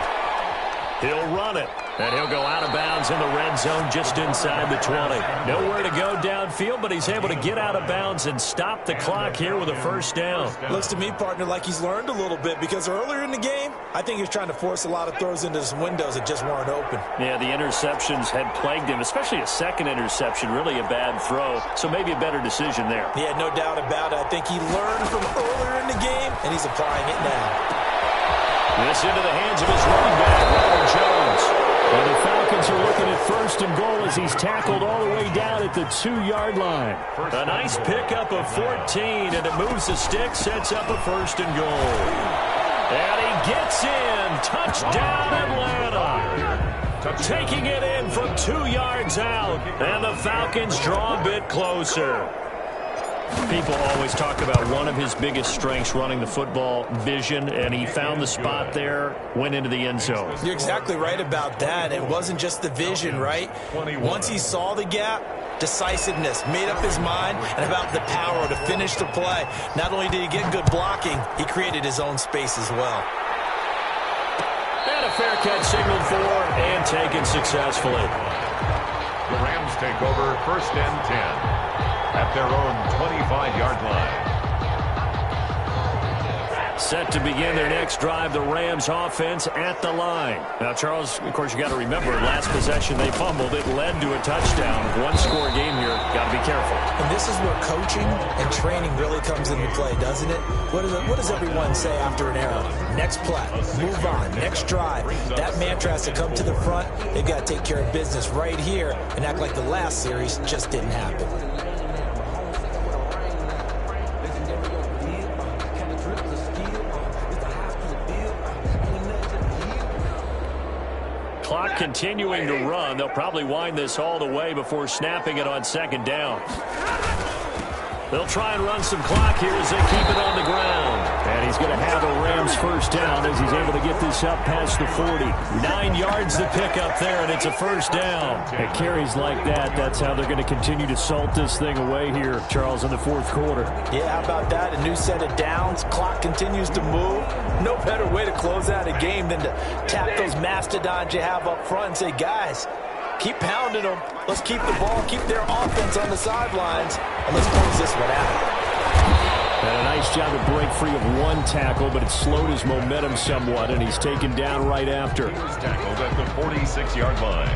Speaker 2: He'll run it, and he'll go out of bounds in the red zone just inside the 20. Nowhere to go downfield, but he's able to get out of bounds and stop the clock here with a first down.
Speaker 4: Looks to me, partner, like he's learned a little bit because earlier in the game, I think he was trying to force a lot of throws into some windows that just weren't open.
Speaker 2: Yeah, the interceptions had plagued him, especially a second interception, really a bad throw, so maybe a better decision there.
Speaker 4: Yeah, no doubt about it. I think he learned from earlier in the game, and he's applying it now.
Speaker 2: This into the hands of his running back, Robert Jones. And the Falcons are looking at 1st and goal as he's tackled all the way down at the 2-yard line. A nice pickup of 14, and it moves the stick, sets up a 1st and goal. And he gets in. Touchdown, Atlanta. Taking it in from 2 yards out, and the Falcons draw a bit closer. People always talk about one of his biggest strengths, running the football, vision, and he found the spot there, went into the end zone.
Speaker 4: You're exactly right about that. It wasn't just the vision, right? Once he saw the gap, decisiveness, made up his mind, and about the power to finish the play. Not only did he get good blocking, he created his own space as well.
Speaker 2: And a fair catch signaled for and taken successfully.
Speaker 3: The Rams take over 1st and 10. at their own 25-yard line.
Speaker 2: Set to begin their next drive, the Rams offense at the line. Now, Charles, of course, you got to remember, last possession they fumbled. It led to a touchdown. One-score game here. Got to be careful.
Speaker 4: And this is where coaching and training really comes into play, doesn't it? What does everyone say after an error? Next play, move on, next drive. That mantra has to come to the front. They've got to take care of business right here and act like the last series just didn't happen.
Speaker 2: Clock continuing to run. They'll probably wind this all the way before snapping it on second down. They'll try and run some clock here as they keep it on the ground. And he's going to have a Rams first down as he's able to get this up past the 40. 9 yards to pick up there, and it's a first down. At carries like that, that's how they're going to continue to salt this thing away here, Charles, in the fourth quarter.
Speaker 4: Yeah, how about that? A new set of downs. Clock continues to move. No better way to close out a game than to tap those mastodons you have up front and say, guys, keep pounding them. Let's keep the ball, keep their offense on the sidelines, and let's close this one out.
Speaker 2: And a nice job to break free of one tackle, but it slowed his momentum somewhat, and he's taken down right after.
Speaker 3: He was tackled at the 46-yard line.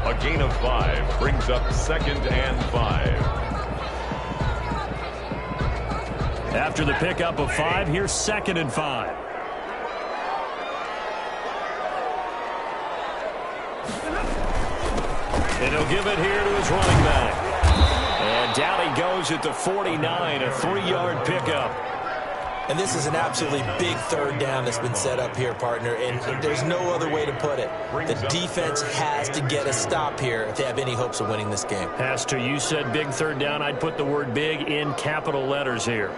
Speaker 3: A gain of 5 brings up 2nd and 5.
Speaker 2: After the pickup of 5, here's 2nd and 5. And he'll give it here to his running back. And down he goes at the 49, a 3-yard pickup.
Speaker 4: And this is an absolutely big third down that's been set up here, partner, and there's no other way to put it. The defense has to get a stop here if they have any hopes of winning this game.
Speaker 2: Has to. You said big third down. I'd put the word big in capital letters here.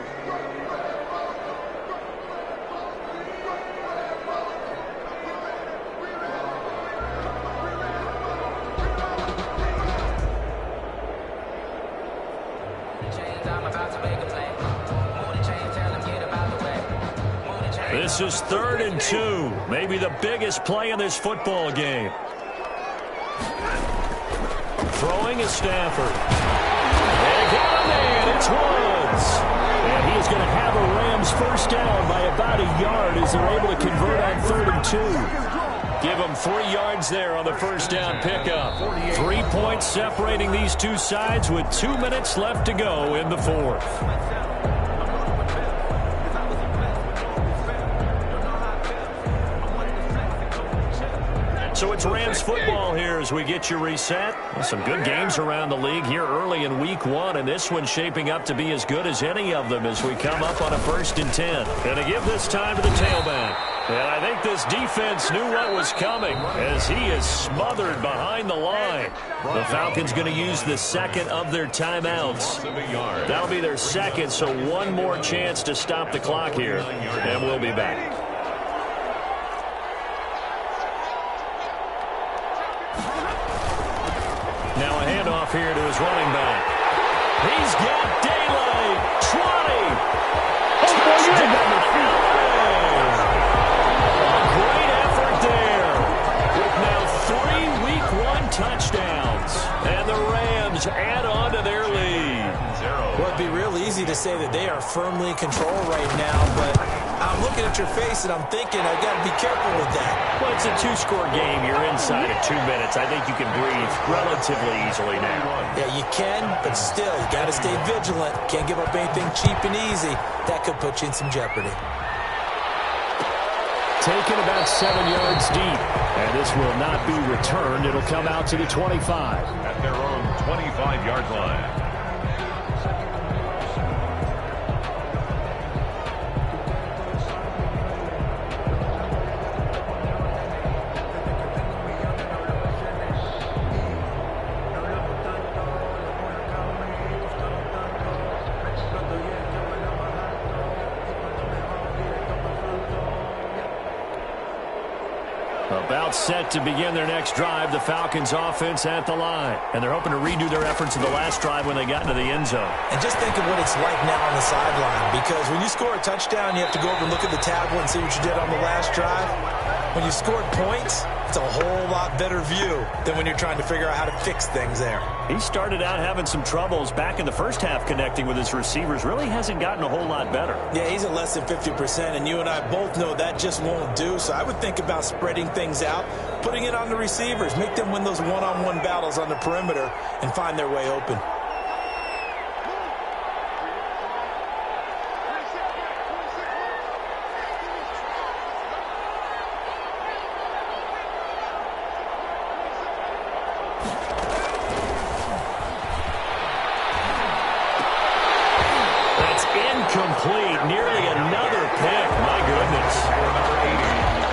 Speaker 2: This is 3rd and 2. Maybe the biggest play in this football game. Throwing is Stafford. And got a man. It's Woods. And he is going to have a Rams first down by about a yard as they're able to convert on 3rd and 2. Give them 3 yards there on the first down pickup. 3 points separating these two sides with 2 minutes left to go in the fourth. So it's Rams football here as we get you reset. Well, some good games around the league here early in week 1, and this one's shaping up to be as good as any of them as we come up on a 1st and 10. Going to give this time to the tailback. And I think this defense knew what was coming as he is smothered behind the line. The Falcons going to use the 2nd of their timeouts. That'll be their 2nd, so one more chance to stop the clock here, and we'll be back. Now a handoff here to his running back. He's got daylight. 20. Touchdown. A great effort there. With now 3 Week 1 touchdowns. And the Rams add on to their lead.
Speaker 4: Well, it'd be real easy to say that they are firmly in control right now, but I'm looking at your face and I'm thinking I've got to be careful with that.
Speaker 2: Well, it's a 2-score game. You're inside of 2 minutes. I think you can breathe relatively easily now.
Speaker 4: Yeah, you can, but still, you got to stay vigilant. Can't give up anything cheap and easy. That could put you in some jeopardy.
Speaker 2: Taken about 7 yards deep. And this will not be returned. It'll come out to the 25.
Speaker 3: At their own 25-yard line.
Speaker 2: About set to begin their next drive, the Falcons offense at the line. And they're hoping to redo their efforts in the last drive when they got into the end zone.
Speaker 4: And just think of what it's like now on the sideline, because when you score a touchdown, you have to go over and look at the tablet and see what you did on the last drive. When you scored points, it's a whole lot better view than when you're trying to figure out how to fix things there.
Speaker 2: He started out having some troubles back in the first half connecting with his receivers. Really hasn't gotten a whole lot better.
Speaker 4: Yeah, he's at less than 50%, and you and I both know that just won't do. So I would think about spreading things out, putting it on the receivers, make them win those one-on-one battles on the perimeter, and find their way open.
Speaker 2: Complete, nearly another pick. My goodness.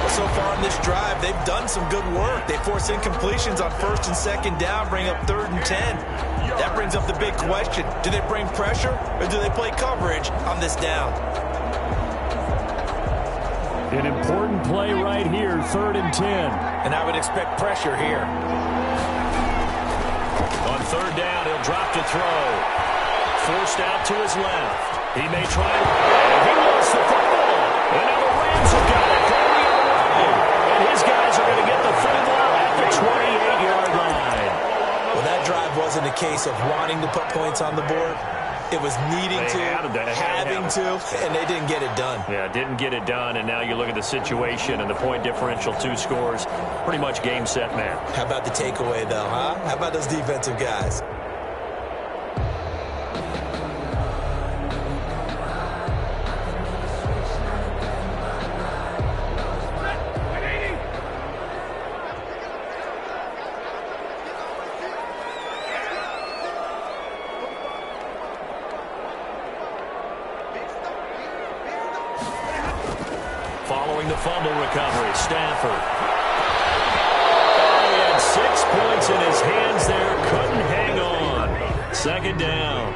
Speaker 4: Well, so far on this drive, they've done some good work. They force incompletions on first and second down, bring up 3rd and 10. That brings up the big question. Do they bring pressure or do they play coverage on this down?
Speaker 2: An important play right here, 3rd and 10.
Speaker 4: And I would expect pressure here.
Speaker 2: On 3rd down, he'll drop to throw. Forced out to his left. He may try and he lost the football. And now the Rams have got it going the other way. And his guys are going to get the football at the 28-yard line.
Speaker 4: Well, that drive wasn't a case of wanting to put points on the board. It was needing to, having to, and they didn't get it done.
Speaker 2: Yeah, didn't get it done, and now you look at the situation and the point differential, 2 scores, pretty much game, set, man.
Speaker 4: How about the takeaway, though, huh? How about those defensive guys?
Speaker 2: Following the fumble recovery, Stafford. Oh, he had 6 points in his hands there. Couldn't hang on. 2nd down.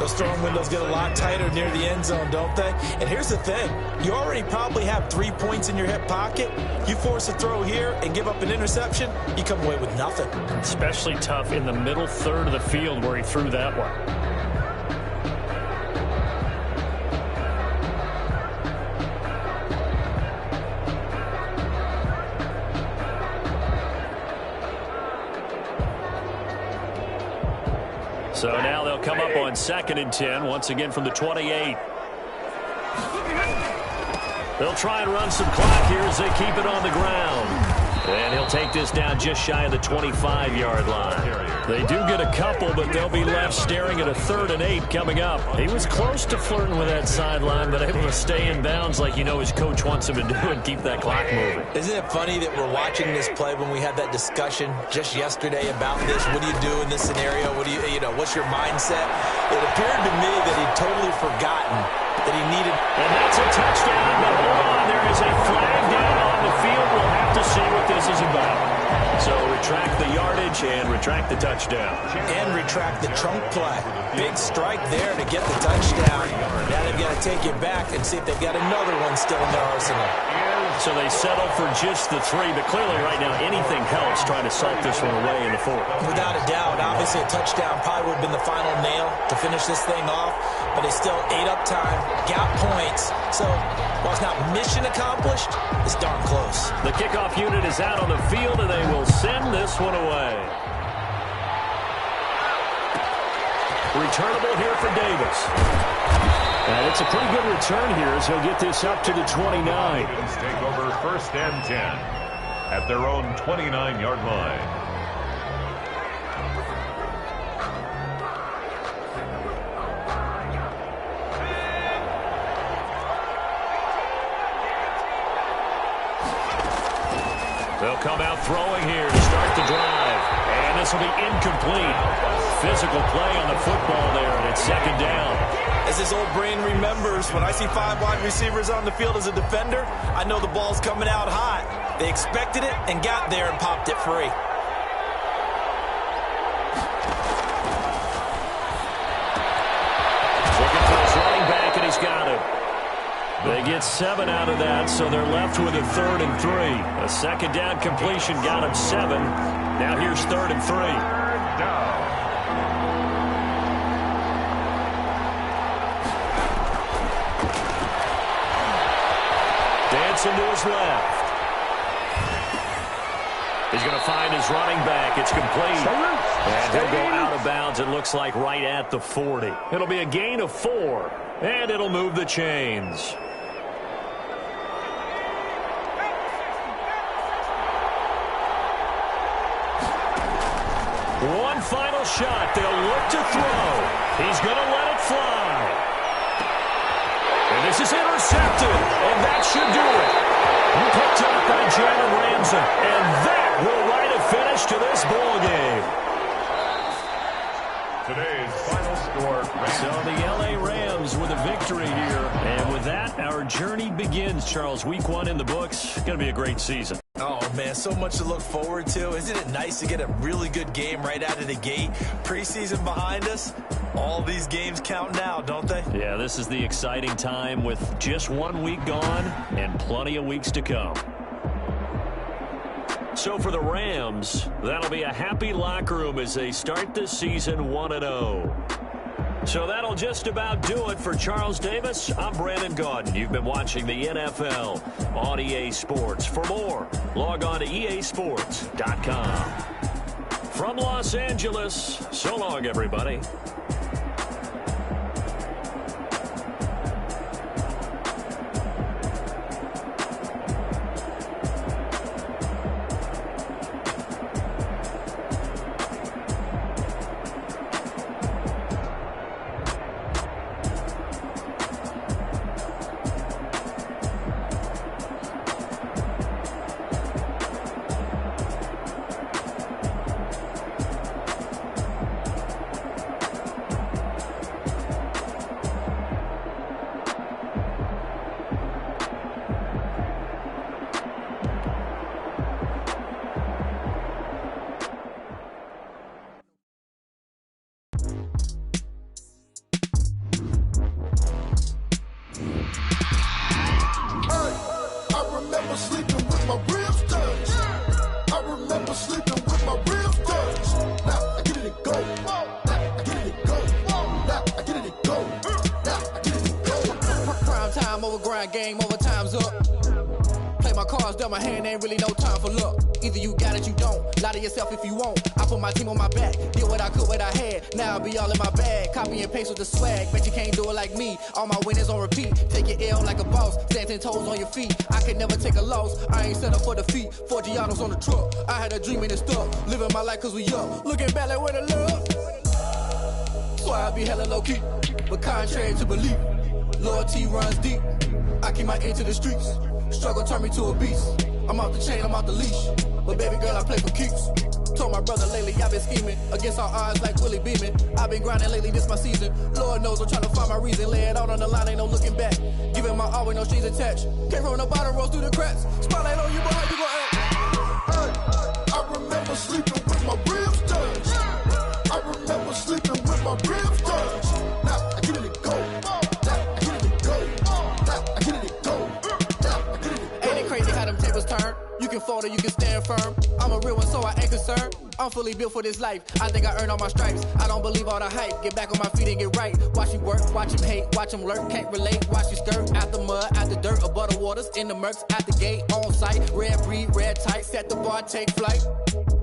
Speaker 4: Those throwing windows get a lot tighter near the end zone, don't they? And here's the thing. You already probably have 3 points in your hip pocket. You force a throw here and give up an interception, you come away with nothing.
Speaker 2: Especially tough in the middle third of the field where he threw that one. So now they'll come up on 2nd and 10, once again from the 28. They'll try and run some clock here as they keep it on the ground. And he'll take this down just shy of the 25-yard line. They do get a couple, but they'll be left staring at a 3rd and 8 coming up. He was close to flirting with that sideline, but able to stay in bounds like you know his coach wants him to do and keep that clock moving.
Speaker 4: Isn't it funny that we're watching this play when we had that discussion just yesterday about this? What do you do in this scenario? What do you know, what's your mindset? It appeared to me that he'd totally forgotten that he needed.
Speaker 2: And that's a touchdown, but hold on, there is a flag down on the field. We'll have to see what this is about. So retract the yardage and retract the touchdown.
Speaker 4: And retract the trunk play. Big strike there to get the touchdown. Now they've got to take it back and see if they've got another one still in their arsenal.
Speaker 2: So they settle for just the 3, but clearly right now anything helps trying to salt this one away in the 4th.
Speaker 4: Without a doubt, obviously a touchdown probably would have been the final nail to finish this thing off, but they still ate up time, got points. So while it's not mission accomplished, it's darn close.
Speaker 2: The kickoff unit is out on the field, and they will send this one away. Returnable here for Davis. And it's a pretty good return here as he'll get this up to the 29.
Speaker 3: Take over 1st and 10 at their own 29-yard line.
Speaker 2: They'll come out throwing here to start the drive. And this will be incomplete. Physical play on the football there, and it's 2nd down.
Speaker 4: As this old brain remembers, when I see 5 wide receivers on the field as a defender, I know the ball's coming out hot. They expected it and got there and popped it free.
Speaker 2: Looking for his running back, and he's got it. They get 7 out of that, so they're left with a 3rd and 3. A 2nd down completion got him 7. Now here's 3rd and 3. Dancing to his left. He's going to find his running back. It's complete. And he'll go out of bounds, it looks like, right at the 40. It'll be a gain of 4, and it'll move the chains. One final shot. They'll look to throw. He's going to let it fly. And this is intercepted, and that should do it. Picked up by Jalen Ramsey, and that will write a finish to this ball game.
Speaker 3: Today's final score.
Speaker 2: So the L.A. Rams with a victory here. And with that, our journey begins, Charles. Week 1 in the books. Going to be a great season.
Speaker 4: Oh, man, so much to look forward to. Isn't it nice to get a really good game right out of the gate? Preseason behind us. All these games count now, don't they?
Speaker 2: Yeah, this is the exciting time with just 1 week gone and plenty of weeks to come. So for the Rams, that'll be a happy locker room as they start this season 1-0. So that'll just about do it for Charles Davis. I'm Brandon Gaudin. You've been watching the NFL on EA Sports. For more, log on to easports.com. From Los Angeles, so long, everybody.
Speaker 1: Game over, time's up. Play my cards, dealt my hand, ain't really no time for luck. Either you got it, you don't. Lie to yourself if you won't. I put my team on my back, did what I could, what I had. Now I'll be all in my bag, copy and paste with the swag. Bet you can't do it like me. All my winners on repeat. Take your L like a boss, stand 10 toes on your feet. I can never take a loss, I ain't set up for defeat. 4 Gianos on the truck, I had a dream and it stuck. Living my life cause we up, looking back like where the love. So I be hella low key, but contrary to belief, loyalty runs deep. I keep my ear to the streets. Struggle turned me to a beast. I'm off the chain, I'm off the leash. But baby girl, I play for keeps. Told my brother lately, I've been scheming against all odds like Willie Beeman. I've been grinding lately, this my season. Lord knows I'm trying to find my reason. Lay it out on the line, ain't no looking back. Giving my all with no strings attached. Came from the bottom, rose through the cracks. Spotlight on you, but how you gon' act? Hey, I remember sleeping with my ribs touched. I remember sleeping with my ribs touched. Now I get it go. Turn. You can fold or you can stand firm. I'm a real one, so I ain't concerned. I'm fully built for this life. I think I earned all my stripes. I don't believe all the hype. Get back on my feet and get right. Watch him work, watch him hate, watch him lurk. Can't relate, watch you skirt. Out the mud, out the dirt, above the waters, in the murks, out the gate, on site. Red breed, red tight, set the bar, take flight.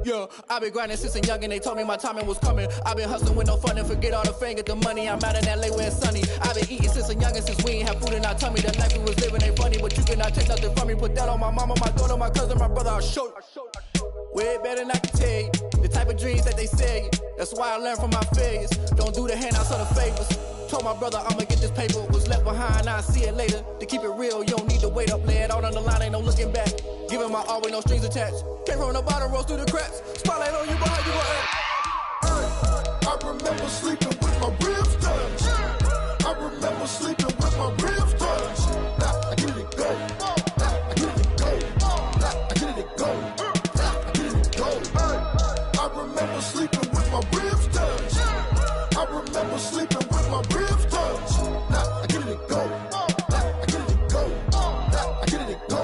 Speaker 1: Yeah, I've been grinding since a young and they told me my timing was coming. I've been hustling with no fun and forget all the fame, get the money. I'm out in LA where it's sunny. I've been eating since a young and since we ain't have food in our tummy. The life we was living ain't funny, but you cannot take nothing from me. Put that on my mama, my daughter, my cousin, my brother, I'll show you. Way better than I can tell you. The type of dreams that they sell you. That's why I learned from my failures. Don't do the handouts or the favors. Told my brother I'ma get this paper. Was left behind, I'll see it later. To keep it real, you don't need to wait up. Lay it out on the line, ain't no looking back. Giving my all with no strings attached. Came from the bottom, rose through the cracks. Spotlight on you, but how you gon' act? I remember sleeping with my ribs touched. I remember sleeping with my ribs touched. Now I get it go. Now I get it go. Now I get it go. Now I get it go. I remember sleeping with my ribs touched. I remember sleeping with my ribs touched. Now I get it go. Now I get it go. Now I get it go.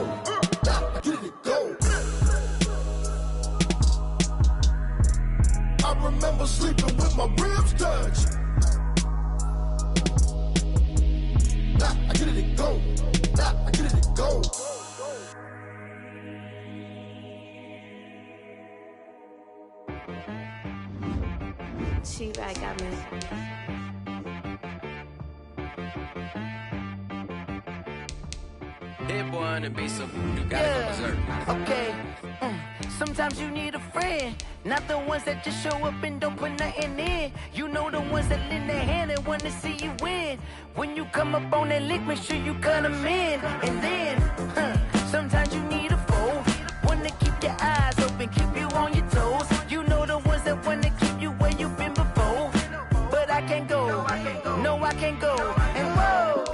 Speaker 1: Now I get it go. I remember sleeping with my ribs touched. Now I get it
Speaker 5: She right got me.
Speaker 1: Hit boy on the beat, so you gotta go berserk.
Speaker 6: Okay. Sometimes you need a friend, not the ones that just show up and don't put nothing in. You know the ones that lend their hand and wanna see you win. When you come up on that lick, make sure you cut them in. And then, sometimes you need a foe, one to keep your eyes open, keep you on your toes. You know the ones that wanna keep you where you've been before. But I can't go, no I can't go. And whoa,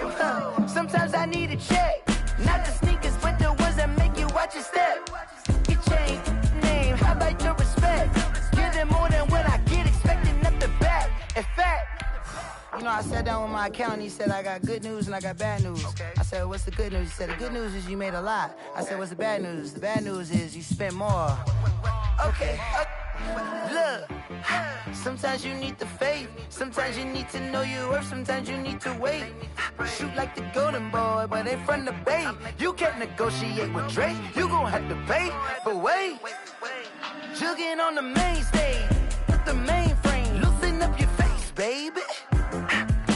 Speaker 6: sometimes I need a check. Not the sneakers, but the ones that make you watch your step. Your chain, name, how about your respect? Give them more than what I get, expecting nothing back. In fact, you know, I sat down with my accountant, he said, I got good news and I got bad news. I said, what's the good news? He said, the good news is you made a lot. I said, what's the bad news? The bad news is you spent more. Okay, look, sometimes you need the faith, sometimes you need to know your worth, sometimes you need to wait. Shoot like the golden boy, but ain't from the bay. You can't negotiate with Drake, you gon' have to pay. But wait, jugging on the main stage, with the mainframe, loosen up your face, baby.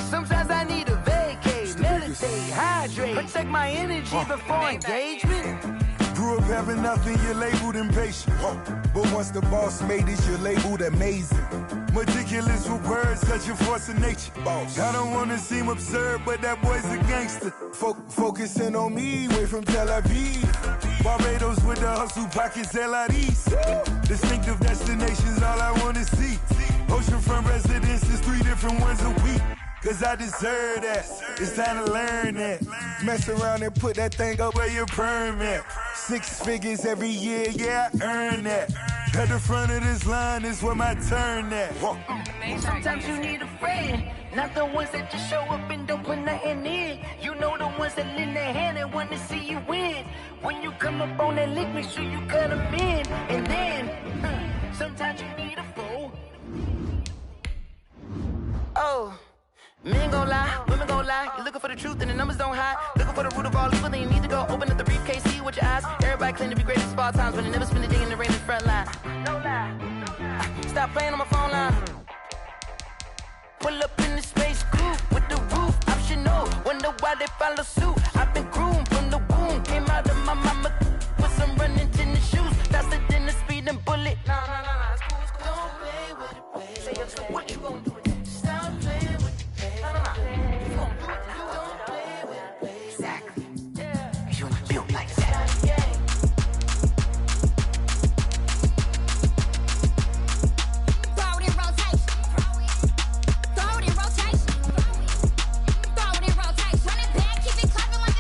Speaker 6: Sometimes I need a vacate, meditate, hydrate, protect my energy before engagement.
Speaker 7: Grew up having nothing, you're labeled impatient. But once the boss made it, you're labeled amazing. Meticulous with words, such a force of nature. I don't wanna seem absurd, but that boy's a gangster. Focusing on me, way from Tel Aviv. Barbados with the hustle pockets, LIDs. Distinctive destinations, all I wanna see. Oceanfront residences, 3 different ones a week. Cause I deserve that, it's time to learn that. Mess around and put that thing up where your permit. 6 figures every year, yeah, I earn that. At the front of this line is where my turn at.
Speaker 6: Sometimes you need a friend, not the ones that just show up and don't put nothing in. You know the ones that lend their hand and want to see you win. When you come up on that lick, make sure you cut them in. And then, sometimes you need a foe. Oh. Men gon' lie, women gon' lie. You're looking for the truth and the numbers don't hide. Looking for the root of all evil, then you need to go open up the briefcase, see with your eyes. Everybody claim to be greatest of all times, but they never spend a day in the rain in the front line. No lie. Stop playing on my phone line. Pull up in the space coupe with the roof optional. Wonder why they follow suit. I've been groomed from the womb. Came out of my mama with some running tennis shoes. Faster than the speeding bullet. No, it's cool, it's cool. Don't play with it, baby. Say it, so what you gon' do? Stop playing with it.
Speaker 8: Throw it in rotation. Throw it in rotation. Run it back, keep it clapping like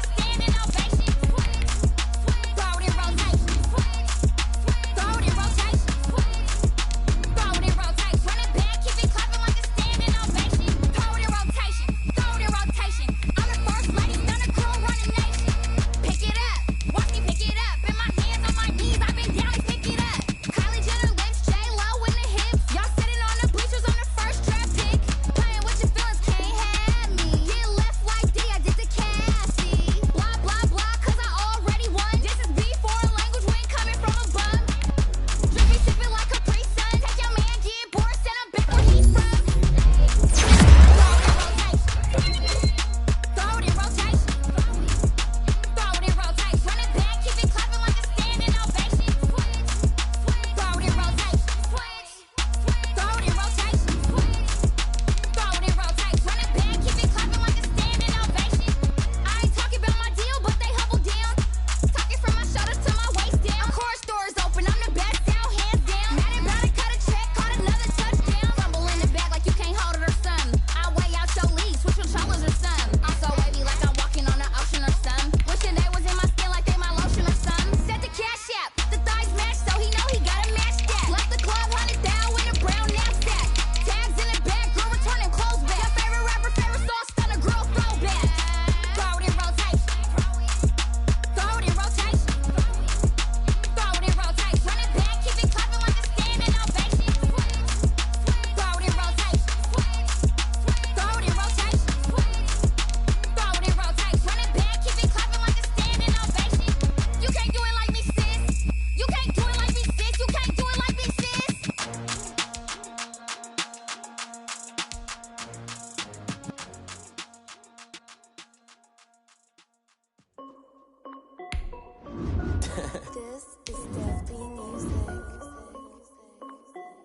Speaker 5: This is Desby Music.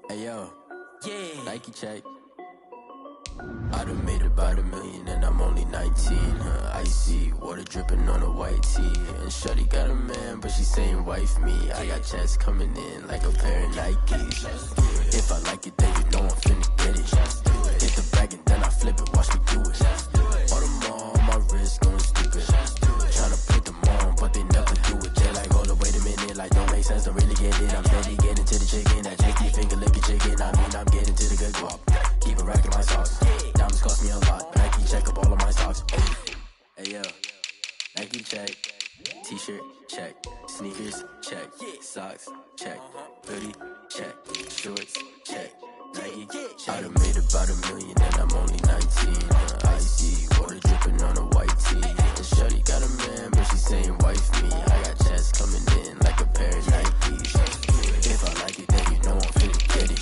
Speaker 8: Hey yo, yeah, Nike check. I done made about $1 million and I'm only 19. Icy water dripping on a white tee. And shorty got a man, but she saying wife me. I got checks coming in like a pair of Nikes. If I like it, then you know I'm finna get it. Hit the bag and then I flip it, watch me do it. All them on my wrist going stupid. Tryna put them on, but they never do it. They like, hold up, wait a minute, like don't make sense, don't really get it. I'm steady getting to the chicken, that tasty finger licking chicken. I mean, I'm getting to the good guap. Keep a rack in my socks. Diamonds cost me a lot. Nike check up all of my socks. Hey yo, Nike check. T-shirt check. Sneakers check. Socks check. Hoodie check. Shorts check. Nike check. I done made about $1 million and I'm only 19. Icy water dripping on a white tee. And shorty got a man, but she saying wife me. I got checks coming in like a pair of Nikes. If I like it, then you know I'm finna get it.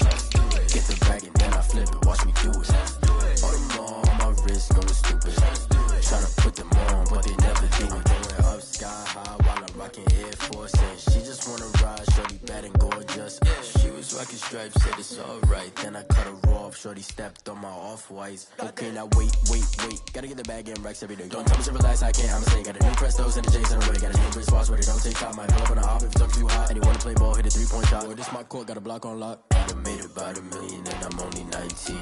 Speaker 8: Get the bag and then I flip it, watch me do it. All them on my wrist going stupid. Tryna put them on, but they never do it. Going up sky high while I'm rocking Air Force. And she just wanna ride, shorty bad and gorgeous. She was rocking stripes, said it's alright. Then I cut her off, shorty stepped on my off-whites. Okay, now wait. Gotta get the bag and racks every day. Don't tell me to relax, I can't, I'ma say. Got a new Prestos and a Jason away. Got a new Chris Boss where they don't take time. Might pull up on a hop if it looks too hot. And he wanna play ball, hit a 3-point shot. Or this my court, got a block on lock. I done made about $1 million and I'm only 19.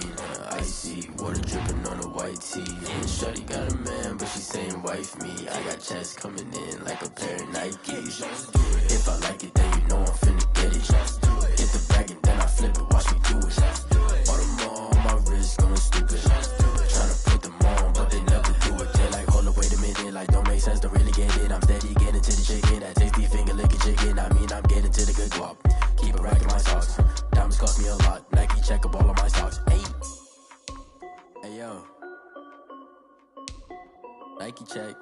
Speaker 8: Icy water dripping on a white tee. And shorty got a man, but she saying wife me. I got checks coming in like a pair of Nikes. If I like it, then you know I'm finna get it. Hit the bag and then I flip it, watch me do it. All them on my wrist going stupid. Tryna put them on, but they never do it. They like, hold up, wait a minute, like don't make sense, don't really get it. I'm steady getting to the chicken, that tasty finger licking chicken. I mean, I'm getting to the good guap. Keep a rack in my socks. Diamonds cost me a lot. Nike check up all of my socks. Hey yo, Nike check.